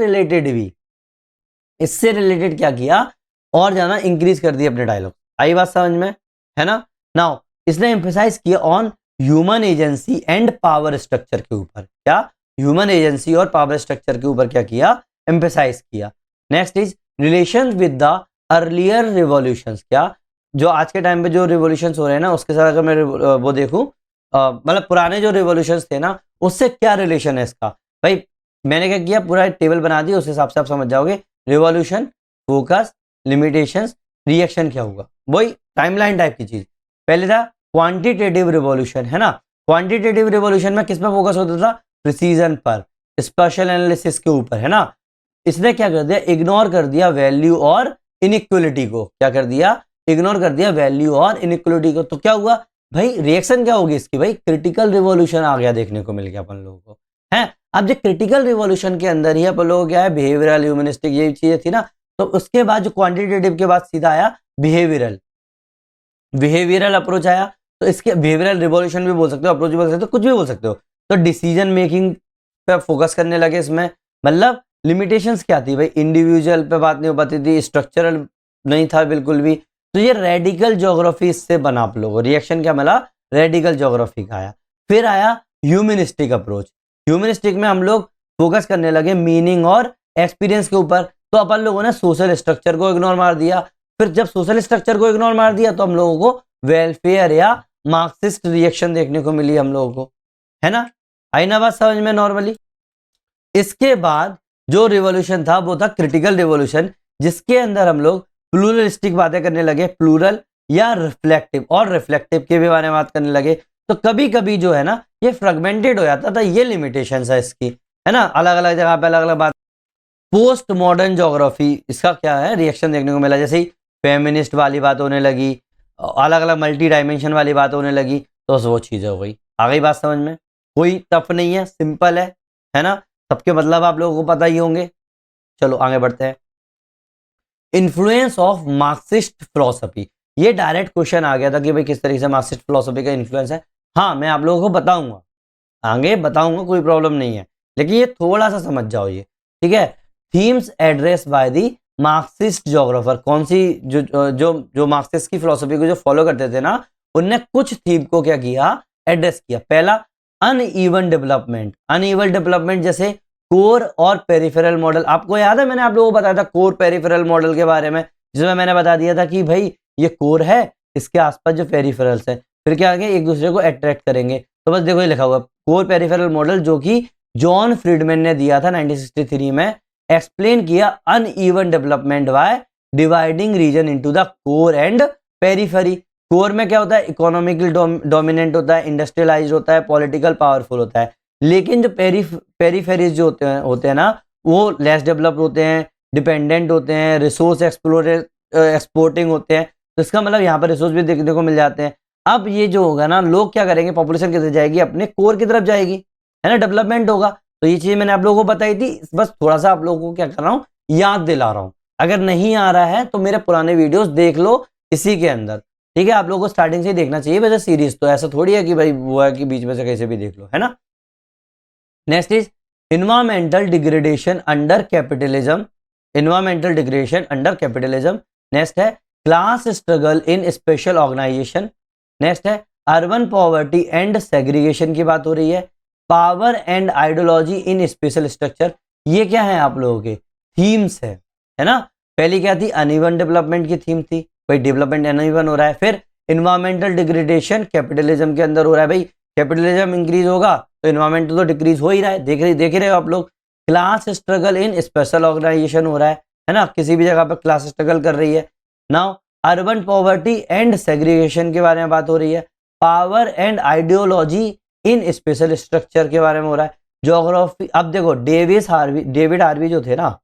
रिलेटेड क्या किया और ज्यादा इंक्रीज कर दिया अपने डायलॉग। आई बात समझ में? है ना? नाउ इसने एम्फेसाइज किया on human agency and power structure के ऊपर। क्या? ह्यूमन एजेंसी और पावर स्ट्रक्चर के ऊपर क्या किया? एम्फेसाइज किया। Next is relation with the earlier revolutions. क्या? जो आज के टाइम पे जो रिवॉल्यूशंस हो रहे हैं ना, उसके साथ अगर मैं वो देखूं, मतलब पुराने जो रिवॉल्यूशंस थे ना, उससे क्या रिलेशन है इसका? भाई मैंने क्या किया, पूरा टेबल बना दिया, उस हिसाब से आप समझ जाओगे। रिवॉल्यूशन, फोकस, लिमिटेशंस, रिएक्शन क्या होगा, वही टाइमलाइन टाइप की चीज। पहले था क्वांटिटेटिव रिवॉल्यूशन, है ना? क्वांटिटेटिव रिवॉल्यूशन में किस पे फोकस होता था? प्रिसीजन पर, स्पेशल एनालिसिस के ऊपर, है ना? इसने क्या कर दिया? इग्नोर कर दिया वैल्यू और इनइक्वलिटी को। क्या कर दिया? इग्नोर कर दिया वैल्यू और इनइक्वलिटी को। तो क्या हुआ भाई? रिएक्शन क्या होगी इसकी? भाई क्रिटिकल रिवॉल्यूशन आ गया, देखने को मिल गया अपन लोगों को, है। अब जो क्रिटिकल रिवॉल्यूशन के अंदर ही अपन लोगों को क्या है, बिहेवियरल, ह्यूमनिस्टिक, ये चीजें थी ना। तो उसके बाद जो क्वांटिटेटिव के बाद सीधा आया बिहेवियरल अप्रोच आया। तो इसके बिहेवियरल रिवॉल्यूशन भी बोल सकते हो, अप्रोच भी बोल सकते हो, कुछ भी बोल सकते हो। तो डिसीजन मेकिंग पे फोकस करने लगे इसमें। मतलब लिमिटेशंस क्या थी भाई? इंडिविजुअल पे बात नहीं हो पाती थी, स्ट्रक्चरल नहीं था बिल्कुल भी। तो ये रेडिकल ज्योग्राफी इससे बना आप लोगों को। रिएक्शन क्या मिला? रेडिकल ज्योग्राफी का आया। फिर आया ह्यूमनिस्टिक अप्रोच। ह्यूमनिस्टिक में हम लोग फोकस करने लगे मीनिंग और एक्सपीरियंस के ऊपर। तो अपन लोगों ने सोशल स्ट्रक्चर को इग्नोर मार दिया। फिर जब सोशल स्ट्रक्चर को इग्नोर मार दिया तो हम लोगों को वेलफेयर या मार्क्सिस्ट रिएक्शन देखने को मिली हम लोगों को, है ना? आई ना बात समझ में नॉर्मली? इसके बाद जो रिवॉल्यूशन था वो था क्रिटिकल रिवॉल्यूशन, जिसके अंदर हम लोग प्लूरलिस्टिक बातें करने लगे, प्लूरल या रिफ्लेक्टिव, और रिफ्लेक्टिव के भी बारे में बात करने लगे। तो कभी कभी जो है ना ये फ्रेगमेंटेड हो जाता था, ये लिमिटेशन है इसकी, है ना? अलग अलग जगह पे अलग अलग बात। पोस्ट मॉडर्न ज्योग्राफी, इसका क्या है? रिएक्शन देखने को मिला। जैसे ही फेमिनिस्ट वाली बात होने लगी, अलग अलग मल्टी डायमेंशन वाली बात होने लगी, तो वो चीज़ हो गई। आ गई बात समझ में? कोई टफ नहीं है, सिंपल है ना? सबके मतलब आप लोगों को पता ही होंगे। चलो आगे बढ़ते हैं। इन्फ्लुएंस ऑफ मार्क्सिस्ट फिलोसफी, ये डायरेक्ट क्वेश्चन आ गया था कि भाई किस तरीके से मार्क्सिस्ट फिलोसफी का इन्फ्लुएंस है। हाँ, मैं आप लोगों को बताऊंगा, आगे बताऊंगा, कोई प्रॉब्लम नहीं है, लेकिन ये थोड़ा सा समझ जाओ ये, ठीक है? Themes address by the Marxist geographer. कौन सी? जो जो जो मार्क्सिस्ट की फिलोसफी को जो फॉलो करते थे ना, उनने कुछ थीम को क्या किया? एड्रेस किया। पहला, अनइवन डेवलपमेंट। अनइवन डेवलपमेंट जैसे कोर और पेरिफेरल मॉडल। आपको याद है मैंने आप लोगों को बताया था कोर पेरिफेरल मॉडल के बारे में, जिसमें मैंने बता दिया था कि भाई ये कोर है, इसके आसपास जो पेरिफेरल्स है फिर क्या आगे एक दूसरे को अट्रैक्ट करेंगे। तो बस देखो ये लिखा हुआ कोर पेरिफेरल मॉडल, जो कि जॉन फ्रीडमैन ने दिया था 1963 में। एक्सप्लेन किया uneven development by dividing region into the core and periphery. Core में क्या होता है? इकोनॉमिकल डोमिनेंट होता है, इंडस्ट्रियलाइज होता है, पॉलिटिकल पावरफुल होता है। लेकिन जो पेरीफेरीज जो होते हैं ना, वो लेस डेवलप्ड होते हैं, डिपेंडेंट होते हैं, रिसोर्स एक्सपोर्टिंग होते हैं। तो इसका मतलब यहाँ पर रिसोर्स भी देखने को मिल जाते हैं। अब ये जो होगा ना, लोग क्या करेंगे? पॉपुलेशन किधर जाएगी? अपने कोर की तरफ जाएगी, है ना? डेवलपमेंट होगा। तो ये चीज मैंने आप लोगों को बताई थी, बस थोड़ा सा आप लोगों को क्या कर रहा हूँ, याद दिला रहा हूँ। अगर नहीं आ रहा है तो मेरे पुराने वीडियोस देख लो इसी के अंदर, ठीक है? आप लोगों को स्टार्टिंग से ही देखना चाहिए वैसे सीरीज, तो ऐसा थोड़ी है कि भाई वो है कि बीच में से कैसे भी देख लो, है ना? Next is environmental degradation under capitalism. environmental degradation under capitalism. Next है class struggle in spatial organization. Next है अर्बन पॉवर्टी एंड सेग्रीगेशन की बात हो रही है। Power and ideology in spatial structure, ये क्या है? आप लोगों के थीम्स है ना? पहली क्या थी? अनइवन डेवलपमेंट की थीम थी, भाई डेवलपमेंट अनइवन हो रहा है। फिर इन्वायरमेंटल डिग्रेडेशन कैपिटलिज्म के अंदर हो रहा है, भाई कैपिटलिज्म इंक्रीज होगा तो इन्वायरमेंट तो डिक्रीज हो ही रहा है, देख ही रहे हो आप लोग। Class struggle in spatial organisation हो रहा है ना, किसी भी जगह पर क्लास स्ट्रगल कर रही है। Now urban poverty and segregation के बारे में बात हो रही है। Power and ideology in spatial structure के बारे में हो रहा है। ज्योग्राफी, अब देखो डेविड हार्वी जो थे ना,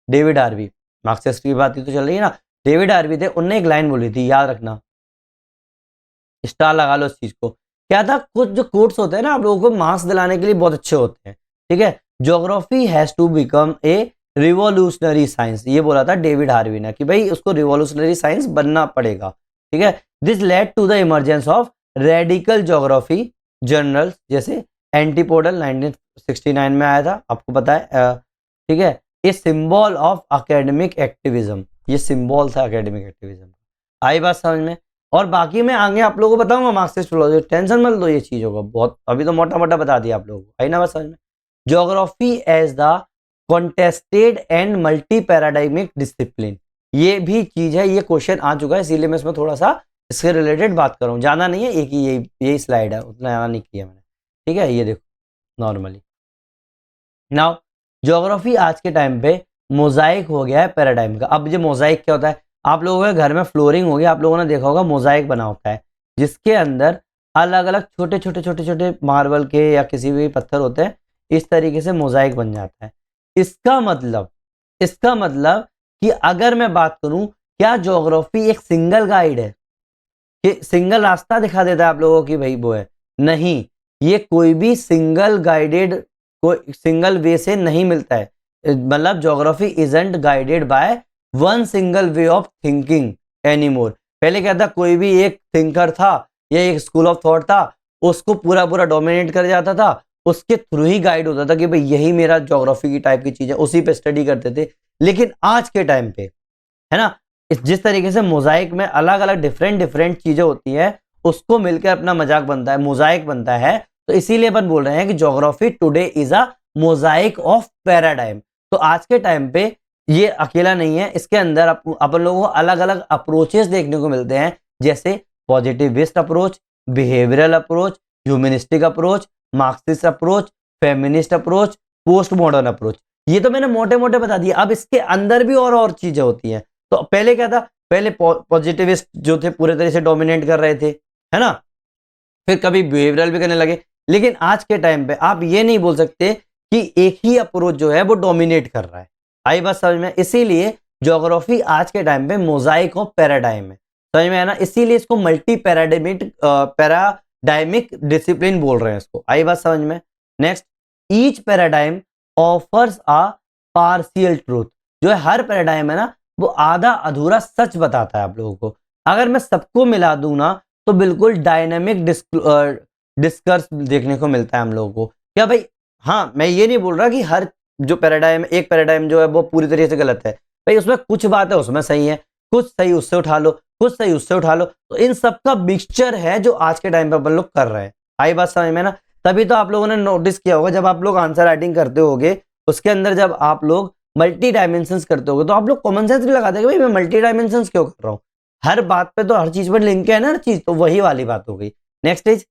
डेविड हार्वी, मार्क्सिस्ट की बात ही तो चल रही है ना, डेविड हार्वी थे, उनने एक लाइन बोली थी, याद रखना, स्टार लगा लो इस चीज को। क्या था, कुछ जो कोट्स होते हैं ना, आप लोगों को मार्क्स दिलाने के लिए बहुत अच्छे होते हैं, ठीक है। Geography has to become a revolutionary science, ये बोला था डेविड हार्वी ने कि भाई उसको रिवॉल्यूशनरी साइंस बनना पड़ेगा, ठीक है। This led to the emergence of radical geography journals, जैसे एंटीपोडल 1969 में आया था, आपको पता है, ठीक है। A symbol of academic activism, ये सिंबल था एकेडमिक एक्टिविज्म। आई बात समझ में? और बाकी मैं आगे आप लोगों को बताऊंगा मार्क्सिस्ट फिलोसफी, टेंशन मत लो ये चीजों का, बहुत अभी तो मोटा मोटा बता दिया आप लोगों को, आई ना बात समझ में। Geography as the contested and multi paradigmic discipline, ये भी चीज है, ये क्वेश्चन आ चुका है, इसीलिए मैं इसमें थोड़ा सा इसके रिलेटेड बात कर रहा हूँ, जाना नहीं है, एक ही यही स्लाइड है, उतना याद नहीं किया मैंने, ठीक है। ये देखो नॉर्मली नाउ ज्योग्राफी आज के टाइम पे मोजाइक हो गया है पैराडाइम का। अब ये मोजाइक क्या होता है, आप लोगों के घर में फ्लोरिंग होगी, आप लोगों ने देखा होगा मोजाइक बना होता है, जिसके अंदर अलग अलग छोटे छोटे छोटे छोटे मार्बल के या किसी भी पत्थर होते हैं, इस तरीके से मोजाइक बन जाता है। इसका मतलब कि अगर मैं बात करूं, क्या ज्योग्राफी एक सिंगल गाइड है कि सिंगल रास्ता दिखा देता है आप लोगों की, भाई वो है नहीं, ये कोई भी सिंगल गाइडेड, कोई सिंगल वे से नहीं मिलता है। मतलब geography isn't guided by one single way of thinking anymore. पहले क्या था, कोई भी एक थिंकर था या एक स्कूल ऑफ थॉट था, उसको पूरा पूरा डोमिनेट कर जाता था, उसके थ्रू ही गाइड होता था कि भाई यही मेरा ज्योग्राफी की टाइप की चीज है, उसी पे स्टडी करते थे। लेकिन आज के टाइम पे, है ना, जिस तरीके से मोजाइक में अलग अलग डिफरेंट डिफरेंट चीजें होती हैं, उसको मिलकर अपना मजाक बनता है, मोजाइक बनता है, तो इसीलिए अपन बोल रहे हैं कि geography today is a Mosaic of paradigm. तो आज के टाइम पे ये अकेला नहीं है, इसके अंदर अपन लोगों को अलग अलग अप्रोचेस देखने को मिलते हैं, जैसे positivist approach, behavioural approach, humanistic approach, Marxist approach, feminist approach, post modern approach. ये तो मैंने मोटे मोटे बता दिया, अब इसके अंदर भी और चीजें होती हैं। तो पहले क्या था, पहले पॉजिटिविस्ट जो थे पूरे तरह से डोमिनेट कर रहे थे, है ना, फिर कभी बिहेवियरल भी करने लगे। लेकिन आज के टाइम पे आप ये नहीं बोल सकते कि एक ही अप्रोच जो है वो डोमिनेट कर रहा है। आई बात समझ में? इसीलिए ज्योग्राफी आज के टाइम पे मोजाइक ऑफ पैराडाइम है, समझ में है ना, इसीलिए इसको मल्टी पैराडाइमिक डिसिप्लिन बोल रहे हैं इसको। आई बात समझ में? Next, each paradigm offers a partial truth, जो है हर पैराडाइम है ना, वो आधा अधूरा सच बताता है आप लोगों को। अगर मैं सबको मिला दूं ना, तो बिल्कुल डायनामिक डिस्कर्स देखने को मिलता है हम लोगों को। क्या भाई, हाँ मैं ये नहीं बोल रहा कि हर जो पैराडाइम, एक पैराडाइम जो है वो पूरी तरीके से गलत है, भाई उसमें कुछ बात है उसमें सही है, कुछ सही उससे उठा लो, कुछ सही उससे उठा लो, तो इन सब का मिक्सचर है जो आज के टाइम पे अपन लोग कर रहे हैं। आई बात समझ में ना? तभी तो आप लोगों ने नोटिस किया होगा, जब आप लोग आंसर राइटिंग करते होगे, उसके अंदर जब आप लोग मल्टी डायमेंशंस करते होगे, तो आप लोग कॉमन सेंस भी लगाते हैं कि भाई मैं मल्टी डायमेंशंस क्यों कर रहा हूँ, हर बात पे तो हर चीज पर लिंक है ना, हर चीज, तो वही वाली बात हो गई। नेक्स्ट इज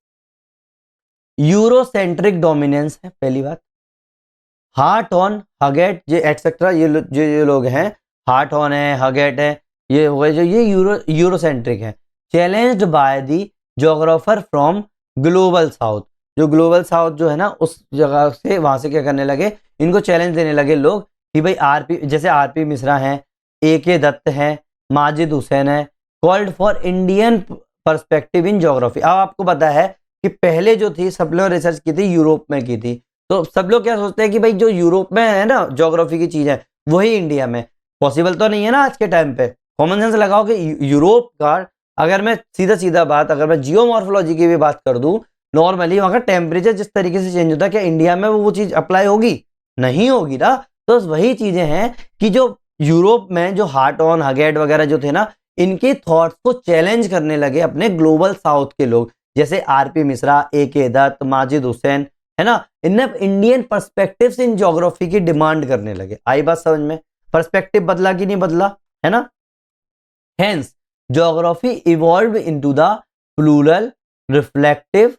यूरोसेंट्रिक डोमिनेंस है पहली बात। हार्ट ऑन, हगेट, ये एटसेट्रा, ये लोग हैं, हार्ट ऑन है, हगेट है, ये हो गए जो ये यूरोसेंट्रिक है। Challenged by the geographer from global south, जो ग्लोबल साउथ जो है ना, उस जगह से, वहां से क्या करने लगे, इनको चैलेंज देने लगे लोग कि भाई आरपी, जैसे आरपी मिश्रा हैं, AK दत्त हैं, माजिद हुसैन है, called for Indian perspective in geography. अब आपको पता है कि पहले जो थी सब लोग रिसर्च की थी यूरोप में की थी, तो सब लोग क्या सोचते हैं कि भाई जो यूरोप में है ना ज्योग्राफी की चीज है, वही इंडिया में पॉसिबल तो नहीं है ना आज के टाइम पे। कॉमन सेंस लगाओ कि यूरोप का, अगर मैं सीधा सीधा बात, अगर मैं जियोमॉर्फोलॉजी की भी बात कर दूं, नॉर्मली वहां का टेम्परेचर जिस तरीके से चेंज होता है, क्या इंडिया में वो चीज अप्लाई होगी? नहीं होगी ना। तो वही चीजें हैं कि जो यूरोप में जो हार्ट ऑन, हगेट वगैरह जो थे ना, इनके थॉट्स को चैलेंज करने लगे अपने ग्लोबल साउथ के लोग, जैसे आरपी मिश्रा, AK दत्त, माजिद हुसैन, है ना, इन्हें इंडियन पर्सपेक्टिव्स इन ज्योग्राफी की डिमांड करने लगे। आई बात समझ में? पर्सपेक्टिव बदला कि नहीं बदला, है ना। Hence geography evolve into the plural, reflective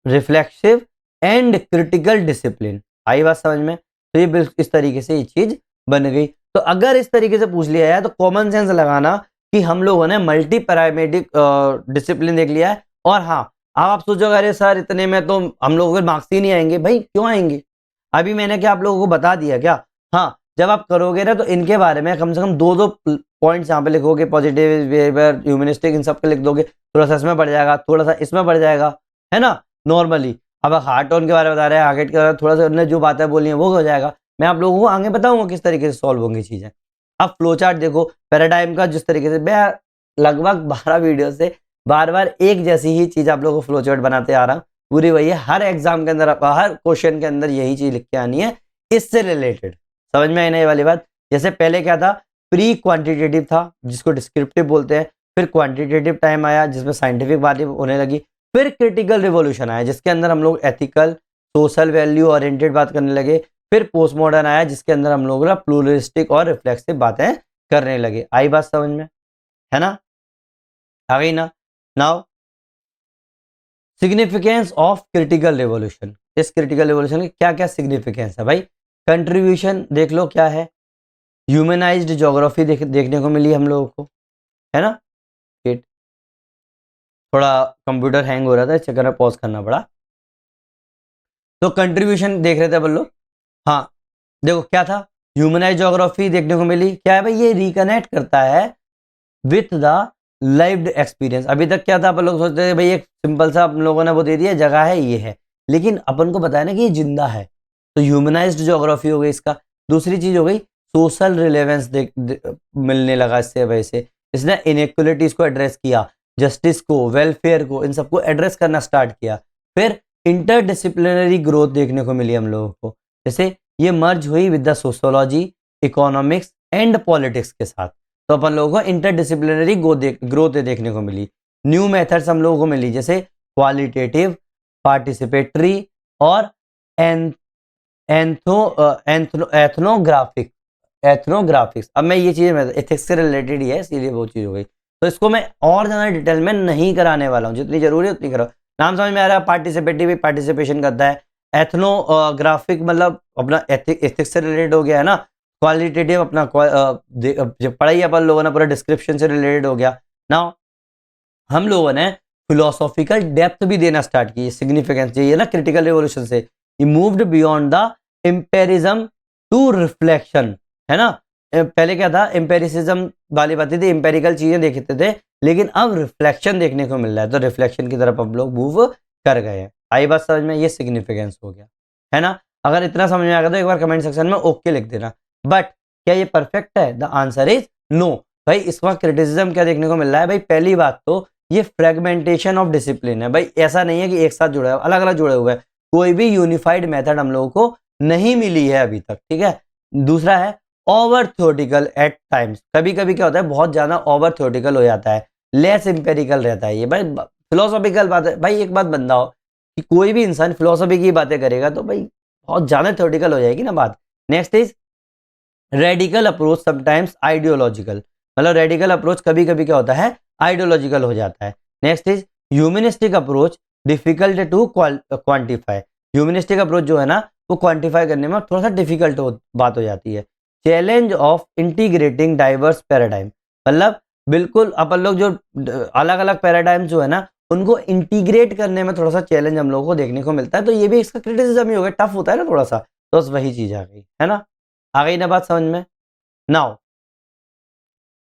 reflexive and critical discipline. आई बात समझ में? तो ये इस तरीके से ये चीज बन गई। तो अगर इस तरीके से पूछ लिया है तो कॉमन सेंस लगाना कि हम लोगों ने मल्टी पैरामेडिक डिसिप्लिन देख लिया है। और हाँ, अब आप सोचोगे अरे सर इतने में तो हम लोगों के मार्क्स ही नहीं आएंगे। भाई क्यों आएंगे? अभी मैंने क्या आप लोगों को बता दिया क्या? हाँ, जब आप करोगे ना तो इनके बारे में कम से कम दो दो पॉइंट्स यहाँ पे लिखोगे, पॉजिटिव बिहेवियर, ह्यूमनिस्टिक, इन सब के लिख दोगे, थोड़ा सा इसमें बढ़ जाएगा, थोड़ा सा इसमें बढ़ जाएगा, है ना। नॉर्मली अब हार्ट टोन के बारे में बता रहे हैं, हार्ट के बारे में थोड़ा सा उन्होंने जो बातें बोली हैं वो हो जाएगा। मैं आप लोगों को आगे बताऊंगा किस तरीके से सॉल्व होंगी चीजें। अब फ्लो चार्ट देखो पैराडाइम का, जिस तरीके से मैं लगभग 12 वीडियो से बार बार एक जैसी ही चीज आप लोगों को फ्लो चार्ट बनाते आ रहा हूँ, पूरी वही है। हर एग्जाम के अंदर, हर क्वेश्चन के अंदर यही चीज लिख के आनी है इससे रिलेटेड। समझ में आई ना ये वाली बात? जैसे पहले क्या था, प्री क्वांटिटेटिव था जिसको डिस्क्रिप्टिव बोलते हैं, फिर क्वांटिटेटिव टाइम आया जिसमें साइंटिफिक बातें होने लगी, फिर क्रिटिकल रिवॉल्यूशन आया जिसके अंदर हम लोग एथिकल, सोशल वैल्यू ओरिएंटेड बात करने लगे, फिर पोस्ट मॉडर्न आया जिसके अंदर हम लोग प्लूरलिस्टिक और रिफ्लेक्सिव बातें करने लगे। आई बात समझ में? है ना? आ गई ना? Now significance of critical revolution. इस क्रिटिकल रिवॉल्यूशन के क्या क्या सिग्निफिकेंस है भाई? कंट्रीब्यूशन देख लो क्या है, ह्यूमनाइज्ड ज्योग्राफी देखने को मिली हम लोगों को, है ना। थोड़ा कंप्यूटर हैंग हो रहा था, इस चक्कर में पॉज करना पड़ा। तो कंट्रीब्यूशन देख रहे थे अपन लोग। हाँ देखो क्या था, ह्यूमनाइज्ड ज्योग्राफी देखने को मिली। क्या है भाई? ये रिकनेक्ट करता है विथ द लाइव्ड एक्सपीरियंस। अभी तक क्या था, अपन लोग सोचते थे भाई एक सिंपल सा अपन लोगों ने वो दे दिया, जगह है ये है, लेकिन अपन को बताया ना कि ये जिंदा है। तो ह्यूमनाइज्ड ज्योग्राफी हो गई इसका। दूसरी चीज हो गई सोशल रिलेवेंस मिलने लगा इससे वजह से। इसने इनइक्वलिटीज को एड्रेस किया, जस्टिस को, वेलफेयर को, इन सबको एड्रेस करना स्टार्ट किया। फिर इंटरडिसिप्लिनरी ग्रोथ देखने को मिली हम लोगों को, जैसे ये मर्ज हुई with the sociology, economics and politics के साथ। तो अपन लोगों को इंटरडिसिप्लिनरी ग्रोथ देखने को मिली। न्यू मेथड्स हम लोगों को मिली जैसे क्वालिटेटिव, पार्टिसिपेटरी और एथनोग्राफिक्स। अब मैं ये चीज़ एथिक्स से रिलेटेड ही है इसीलिए वो चीज़ हो गई। तो इसको मैं और ज़्यादा डिटेल में नहीं कराने वाला हूँ, जितनी जरूरी है उतनी करो। नाम समझ में आ रहा है? पार्टिसिपेटिव पार्टिसिपेशन करता है, एथनोग्राफिक मतलब अपना एथिक्स से रिलेटेड हो गया है ना, क्वालिटेटिव अपना पढ़ाई अपन लोगों ने पूरा डिस्क्रिप्शन से रिलेटेड हो गया। नाउ हम लोगों ने फिलोसॉफिकल डेप्थ भी देना स्टार्ट की, सिग्निफिकेंस ये ना क्रिटिकल रिवॉल्यूशन से moved beyond the empiricism to reflection, है ना। पहले क्या था, एम्पेरिसिज्म वाली बातें थी, एम्पेरिकल चीजें देखते थे, लेकिन अब रिफ्लेक्शन देखने को मिल रहा है, तो रिफ्लेक्शन की तरफ हम लोग मूव कर गए हैं। आई बात समझ में? ये सिग्निफिकेंस हो गया, है ना। अगर इतना समझ में आ गया तो एक बार कमेंट सेक्शन में ओके लिख देना। बट क्या ये परफेक्ट है? The answer is no. भाई इसका क्रिटिसिज्म क्या देखने को मिल रहा है? भाई पहली बात तो ये फ्रेगमेंटेशन ऑफ डिसिप्लिन है। भाई ऐसा नहीं है कि एक साथ जुड़ा है, अलग अलग जुड़े हुए हैं, कोई भी यूनिफाइड मेथड हम लोगों को नहीं मिली है अभी तक, ठीक है। दूसरा है ओवर थ्योरेटिकल एट टाइम्स। कभी कभी क्या होता है, बहुत ज्यादा ओवर थ्योरेटिकल हो जाता है, लेस इंपेरिकल रहता है ये। भाई फिलोसॉफिकल बात है। भाई एक बात बंदा हो कि कोई भी इंसान फिलोसॉफी की बातें करेगा तो भाई बहुत ज्यादा थ्योरेटिकल हो जाएगी ना बात। Next is radical approach sometimes ideological, मतलब रेडिकल अप्रोच कभी कभी क्या होता है, आइडियोलॉजिकल हो जाता है। Next is humanistic approach difficult to quantify. Humanistic approach जो है ना वो क्वांटिफाई करने में थोड़ा सा डिफिकल्ट बात हो जाती है। Challenge of integrating diverse paradigm, मतलब बिल्कुल अपन लोग जो अलग अलग पैराडाइम जो है ना उनको इंटीग्रेट करने में थोड़ा सा चैलेंज हम लोगों को देखने को मिलता है। तो ये भी इसका क्रिटिसिज्म ही हो गया, टफ होता है ना थोड़ा सा, तो बस वही चीज आ गई, है ना। आ गई ना बात समझ में? नाउ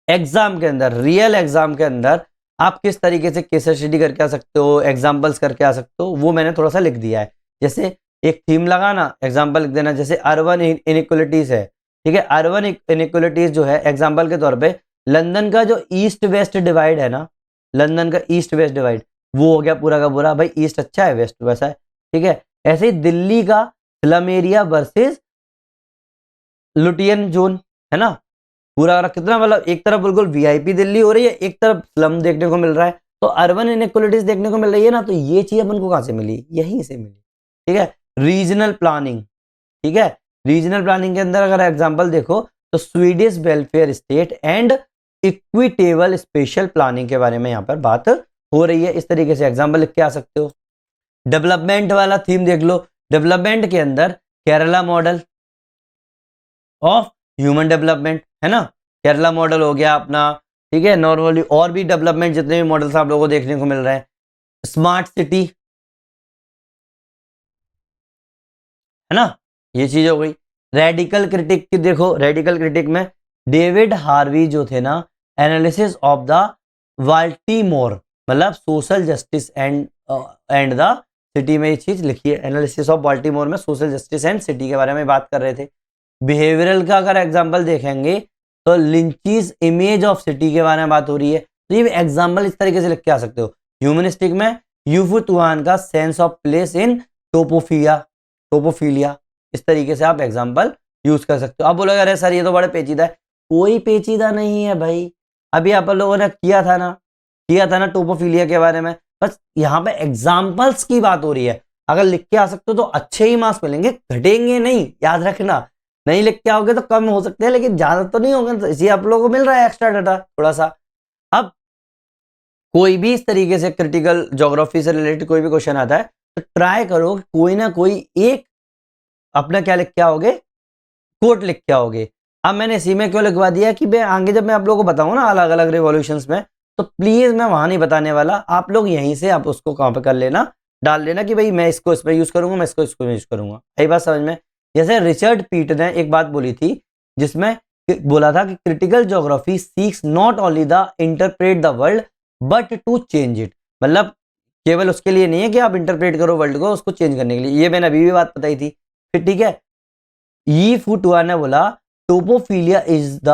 एग्जाम के अंदर, रियल एग्जाम के अंदर आप किस तरीके से केस स्टडी करके आ सकते हो, एग्जाम्पल्स करके आ सकते हो, वो मैंने थोड़ा सा लिख दिया है। जैसे एक थीम लगाना, एग्जाम्पल लिख देना, जैसे अर्बन इनइक्वलिटीज है, ठीक है। अर्बन इनइक्वलिटीज जो है एग्जाम्पल के तौर पे लंदन का जो ईस्ट वेस्ट डिवाइड है ना, लंदन का ईस्ट वेस्ट डिवाइड वो हो गया पूरा का पूरा। भाई ईस्ट अच्छा है, वेस्ट वैसा है, ठीक है। ऐसे ही दिल्ली का slum area versus Lutyens zone, है ना। पूरा कितना, मतलब एक तरफ बिल्कुल वीआईपी दिल्ली हो रही है, एक तरफ स्लम देखने को मिल रहा है, तो अर्बन इनइक्वलिटीज देखने को मिल रही है ना। तो ये चीज अपन को कहां से मिली? यहीं से मिली, ठीक है। रीजनल प्लानिंग, ठीक है। रीजनल प्लानिंग के अंदर अगर एग्जांपल देखो तो Swedish welfare state and equitable special planning के बारे में यहाँ पर बात हो रही है। इस तरीके से एग्जांपल लिख के आ सकते हो। डेवलपमेंट वाला थीम देख लो, डेवलपमेंट के अंदर Kerala model of human development, है ना, केरला मॉडल हो गया अपना, ठीक है। नॉर्मली और भी डेवलपमेंट जितने भी मॉडल्स आप लोगों को देखने को मिल रहे हैं, स्मार्ट सिटी, है ना, ये चीज हो गई। रेडिकल क्रिटिक की देखो, रेडिकल क्रिटिक में डेविड हार्वी जो थे ना, एनालिसिस ऑफ द बाल्टीमोर, मतलब social justice and the city में ये चीज लिखी है, एनालिसिस ऑफ बाल्टीमोर में सोशल जस्टिस एंड सिटी के बारे में बात कर रहे थे। बिहेवियरल का अगर एग्जांपल देखेंगे तो लिंचीज इमेज ऑफ सिटी के बारे में बात हो रही है, तो ये एग्जांपल इस तरीके से लिख के आ सकते हो। ह्यूमनिस्टिक में यूफू तुआन का सेंस ऑफ प्लेस इन टोपोफिलिया, इस तरीके से आप एग्जांपल यूज कर सकते हो। अब बोलोगे अरे सर ये तो बड़े पेचीदा है, कोई पेचीदा नहीं है भाई, अभी आप लोगों ने किया था ना टोपोफिलिया के बारे में, बस यहाँ पे एग्जाम्पल्स की बात हो रही है। अगर लिख के आ सकते हो तो अच्छे ही मार्क्स मिलेंगे, घटेंगे नहीं, याद रखना। नहीं लिख के आओगे तो कम हो सकते हैं, लेकिन ज्यादा तो नहीं होगा, तो इसलिए आप लोगों को मिल रहा है एक्स्ट्रा डाटा थोड़ा सा। अब कोई भी इस तरीके से क्रिटिकल ज्योग्राफी से रिलेटेड कोई भी क्वेश्चन आता है तो ट्राई करो कोई ना कोई एक अपना क्या लिख के आओगे, कोट लिख के आओगे। अब मैंने इसी में क्यों लिखवा दिया कि मैं आगे जब मैं आप लोगों को बताऊं ना अलग अलग रिवॉल्यूशंस में, तो प्लीज मैं वहां नहीं बताने वाला, आप लोग यहीं से आप उसको कहां पे कर लेना, डाल लेना कि भाई मैं इसको इसमें यूज करूंगा, मैं इसको इसको यूज करूंगा। यही बात समझ में। जैसे रिचर्ड पीट ने एक बात बोली थी जिसमें बोला था कि critical geography seeks not only the interpret the world but to change it, मतलब केवल उसके लिए नहीं है कि आप इंटरप्रेट करो वर्ल्ड को, उसको चेंज करने के लिए। ये मैंने अभी भी बात बताई थी, फिर ठीक है। यी फुटुआ ने बोला topophilia is the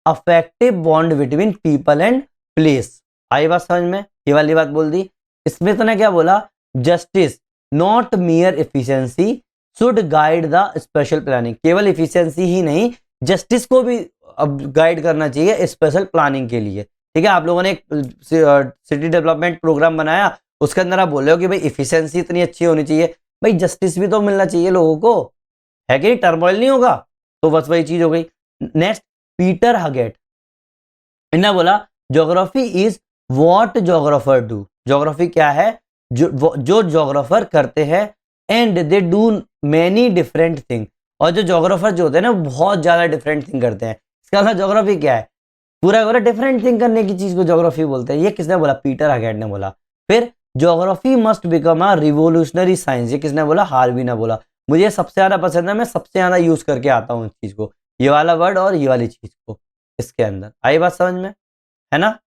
affective bond between people and place. आई बात समझ में, ये वाली बात बोल दी। स्मिथ ने क्या बोला, justice not मियर efficiency should guide the special planning, केवल एफिशिएंसी ही नहीं जस्टिस को भी अब गाइड करना चाहिए स्पेशल प्लानिंग के लिए। ठीक है, आप लोगों ने एक सिटी डेवलपमेंट प्रोग्राम बनाया, उसके अंदर आप बोल रहे हो कि भाई एफिशिएंसी इतनी अच्छी होनी चाहिए, भाई जस्टिस भी तो मिलना चाहिए लोगों को, है कि नहीं, टर्मोइल नहीं होगा। तो बस वही चीज हो गई। नेक्स्ट, पीटर हगेट, इन्होंने बोला geography is what geographer do, geography क्या है, जो ज्योग्राफर करते हैं, and they do many different thing, और जो ज्योग्राफर जो होते हैं ना बहुत ज्यादा डिफरेंट थिंग करते हैं। इसका मतलब ज्योग्राफी क्या है, पूरा पूरा डिफरेंट थिंग करने की चीज को ज्योग्राफी बोलते हैं। ये किसने बोला, पीटर हगेट ने बोला। फिर geography must become a revolutionary science, ये किसने बोला, हार्वी ने बोला। मुझे सबसे ज्यादा पसंद है, मैं सबसे ज्यादा यूज करके आता हूँ इस चीज को, ये वाला वर्ड और ये वाली चीज को इसके अंदर। आई बात समझ में, है ना।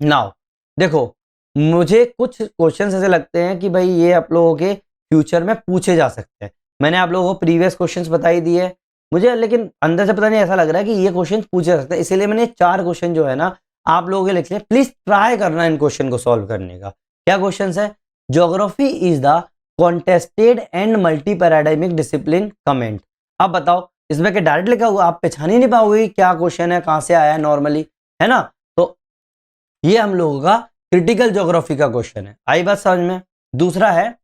नाउ देखो, मुझे कुछ क्वेश्चन ऐसे लगते हैं कि भाई ये आप लोगों के फ्यूचर में पूछे जा सकते हैं। मैंने आप लोगों को प्रीवियस क्वेश्चंस बताई दिए मुझे, लेकिन अंदर से पता नहीं ऐसा लग रहा है कि ये क्वेश्चन पूछे जा सकते हैं, इसीलिए मैंने 4 क्वेश्चन जो है ना आप लोगों के लिख लिए। प्लीज ट्राई करना इन क्वेश्चन को सॉल्व करने का। क्या क्वेश्चन है, geography is the contested and multi paradigmic discipline comment. अब बताओ इसमें क्या डायरेक्ट लिखा हुआ, आप पहचान ही नहीं पाओगे क्या क्वेश्चन है, कहां से आया है नॉर्मली, है ना। तो ये हम लोगों का क्रिटिकल ज्योग्राफी का क्वेश्चन है। आई बात समझ में। दूसरा है,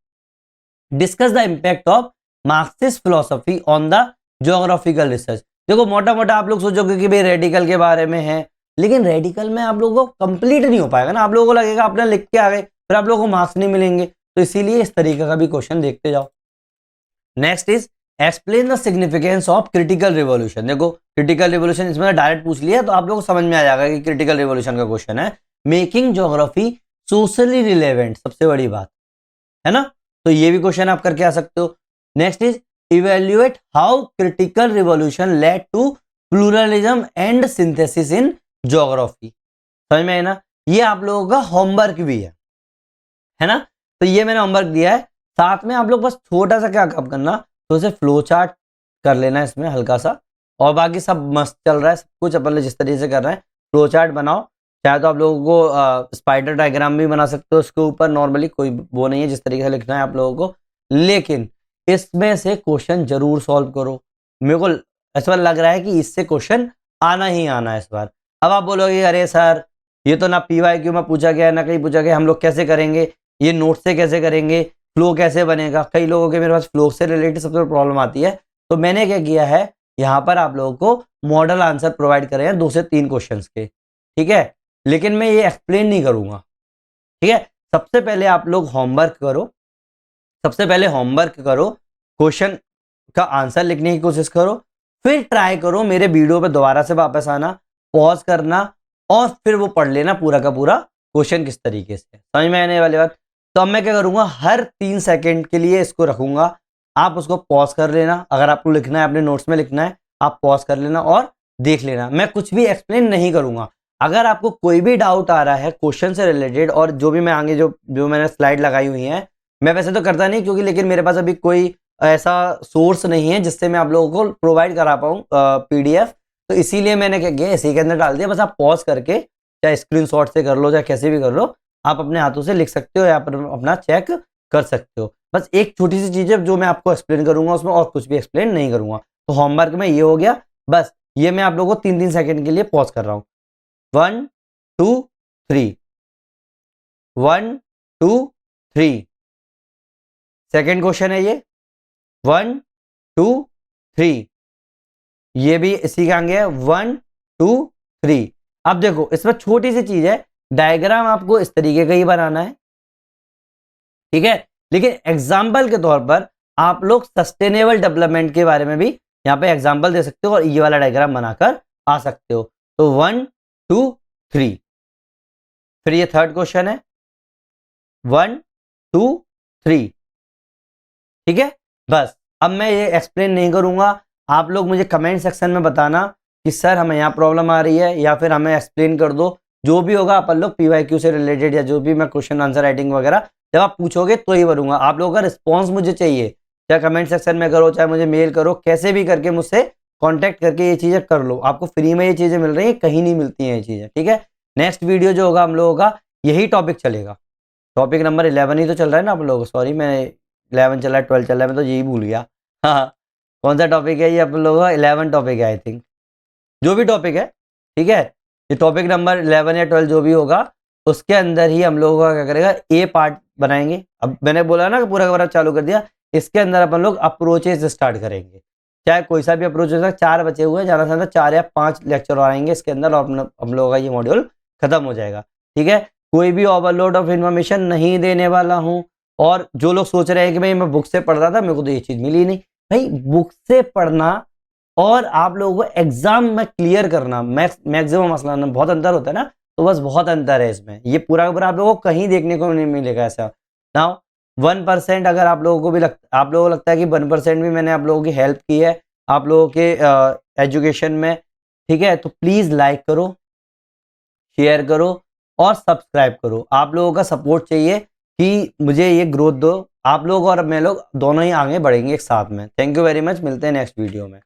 discuss the impact of Marxist philosophy on the geographical research. देखो मोटा मोटा आप लोग सोचोगे कि भाई रेडिकल के बारे में है, लेकिन रेडिकल में आप लोगों को कंप्लीट नहीं हो पाएगा ना, आप लोगों को लगेगा अपने लिख के आ गए, फिर आप लोगों को मार्क्स नहीं मिलेंगे, तो इसीलिए इस तरीके का भी क्वेश्चन देखते जाओ। Next is explain the significance of critical revolution. देखो क्रिटिकल रिवॉल्यूशन इसमें डायरेक्ट पूछ लिया तो आप लोगों को समझ में आ जाएगा कि क्रिटिकल रिवॉल्यूशन का क्वेश्चन है। मेकिंग ज्योग्राफी सोशली रिलेवेंट, सबसे बड़ी बात है ना, तो ये भी क्वेश्चन आप करके आ सकते हो। Next is evaluate how critical revolution led to pluralism and synthesis in geography. समझ में है ना, ये आप लोगों का होमवर्क भी है ना। तो ये मैंने होमवर्क दिया है, साथ में आप लोग बस छोटा सा क्या काम करना, तो उसे फ्लो चार्ट कर लेना इसमें हल्का सा, और बाकी सब मस्त चल रहा है, सब कुछ अपन जिस तरीके से कर रहे हैं फ्लो चार्ट बनाओ। चाहे तो आप लोगों को स्पाइडर डायग्राम भी बना सकते हो उसके ऊपर, नॉर्मली कोई वो नहीं है जिस तरीके से लिखना है आप लोगों को, लेकिन इसमें से क्वेश्चन जरूर सॉल्व करो। मेरे को इस बार लग रहा है कि इससे क्वेश्चन आना ही आना है इस बार। अब आप बोलोगे अरे सर ये तो ना PYQ में पूछा गया ना कहीं पूछा गया, हम लोग कैसे करेंगे, ये नोट से कैसे करेंगे, फ्लो कैसे बनेगा। कई लोगों के मेरे पास फ्लो से रिलेटेड सबसे प्रॉब्लम आती है, तो मैंने क्या किया है यहाँ पर आप लोगों को मॉडल आंसर प्रोवाइड करे हैं 2 से 3 क्वेश्चन के, ठीक है, लेकिन मैं ये एक्सप्लेन नहीं करूंगा। ठीक है, सबसे पहले आप लोग होमवर्क करो, सबसे पहले होमवर्क करो, क्वेश्चन का आंसर लिखने की कोशिश करो, फिर ट्राई करो मेरे वीडियो पे दोबारा से वापस आना, पॉज करना और फिर वो पढ़ लेना पूरा का पूरा क्वेश्चन किस तरीके से। समझ में आने वाली बात। तो अब मैं क्या करूंगा, हर 3 सेकंड के लिए इसको रखूंगा, आप उसको पॉज कर लेना। अगर आपको लिखना है, अपने नोट्स में लिखना है, आप पॉज कर लेना और देख लेना। मैं कुछ भी एक्सप्लेन नहीं करूंगा। अगर आपको कोई भी डाउट आ रहा है क्वेश्चन से रिलेटेड, और जो भी मैं आगे जो मैंने स्लाइड लगाई हुई है, मैं वैसे तो करता नहीं क्योंकि, लेकिन मेरे पास अभी कोई ऐसा सोर्स नहीं है जिससे मैं आप लोगों को प्रोवाइड करा पाऊँ पीडीएफ, तो इसीलिए मैंने क्या किया, इसी के अंदर डाल दिया। बस आप पॉज करके चाहे स्क्रीनशॉट से कर लो, चाहे कैसे भी कर लो, आप अपने हाथों से लिख सकते हो या अपना चेक कर सकते हो। बस एक छोटी सी चीज है जो मैं आपको एक्सप्लेन करूंगा उसमें, और कुछ भी एक्सप्लेन नहीं करूंगा। तो होमवर्क में ये हो गया। बस ये मैं आप लोगों को 3-3 सेकंड के लिए पॉज कर रहा हूं। 1 2 3, 1 2 3। सेकेंड क्वेश्चन है ये, 1 2 3। ये भी इसी का आगे है, 1 2 3। अब देखो इसमें छोटी सी चीज है, डायग्राम आपको इस तरीके का ही बनाना है, ठीक है। लेकिन एग्जाम्पल के तौर पर आप लोग सस्टेनेबल डेवलपमेंट के बारे में भी यहाँ पे एग्जाम्पल दे सकते हो और ये वाला डायग्राम बनाकर आ सकते हो। तो 1 2 3। फिर ये थर्ड क्वेश्चन है, 1 2 3, ठीक है। बस अब मैं ये एक्सप्लेन नहीं करूंगा, आप लोग मुझे कमेंट सेक्शन में बताना कि सर हमें यहाँ प्रॉब्लम आ रही है, या फिर हमें एक्सप्लेन कर दो। जो भी होगा अपन लोग पीवाईक्यू से रिलेटेड या जो भी मैं क्वेश्चन आंसर राइटिंग वगैरह जब आप पूछोगे तो ही करूंगा। आप लोगों का रिस्पॉन्स मुझे चाहिए, चाहे कमेंट सेक्शन में करो, चाहे मुझे मेल करो, कैसे भी करके मुझसे कॉन्टैक्ट करके ये चीजें कर लो। आपको फ्री में ये चीजें मिल रही है, कहीं नहीं मिलती हैं ये चीजें, ठीक है। नेक्स्ट वीडियो जो होगा हम लोगों का यही टॉपिक चलेगा। टॉपिक नंबर 11 ही तो चल रहा है ना आप लोगों को, सॉरी मैं 11 चल रहा है, 12 चल रहा है, मैं तो यही भूल गया। हाँ, कौन सा टॉपिक है ये आप लोगों का, 11 टॉपिक है आई थिंक। जो भी टॉपिक है, ठीक है, ये टॉपिक नंबर 11 या 12 जो भी होगा, उसके अंदर ही हम लोगों का क्या करेगा, ए पार्ट बनाएंगे। अब मैंने बोला ना कि पूरा का पूरा चालू कर दिया, इसके अंदर अपन लोग अप्रोचेस स्टार्ट करेंगे। चाहे कोई सा भी अप्रोच हो, 4 बचे हुए हैं, ज़्यादा से ज़्यादा 4 या 5 लेक्चर आएंगे इसके अंदर, और हम लोगों का ये मॉड्यूल खत्म हो जाएगा, ठीक है। कोई भी ओवरलोड ऑफ इन्फॉर्मेशन नहीं देने वाला हूँ। और जो लोग सोच रहे हैं कि भाई मैं बुक से पढ़ रहा था, मेरे को तो ये चीज़ मिली नहीं, भाई बुक से पढ़ना और आप लोगों को एग्जाम में क्लियर करना मैक्सिमम मसला ना, बहुत अंतर होता है ना। तो बस बहुत अंतर है इसमें, ये पूरा का पूरा आप लोगों को कहीं देखने को नहीं मिलेगा ऐसा। नाउ 1% अगर आप लोगों को भी आप लोगों को लगता है कि 1% भी मैंने आप लोगों की हेल्प की है आप लोगों के एजुकेशन में, ठीक है, तो प्लीज़ लाइक करो, शेयर करो और सब्सक्राइब करो। आप लोगों का सपोर्ट चाहिए कि मुझे ये ग्रोथ दो। आप लोग और मैं लोग दोनों ही आगे बढ़ेंगे एक साथ में। थैंक यू वेरी मच, मिलते हैं नेक्स्ट वीडियो में।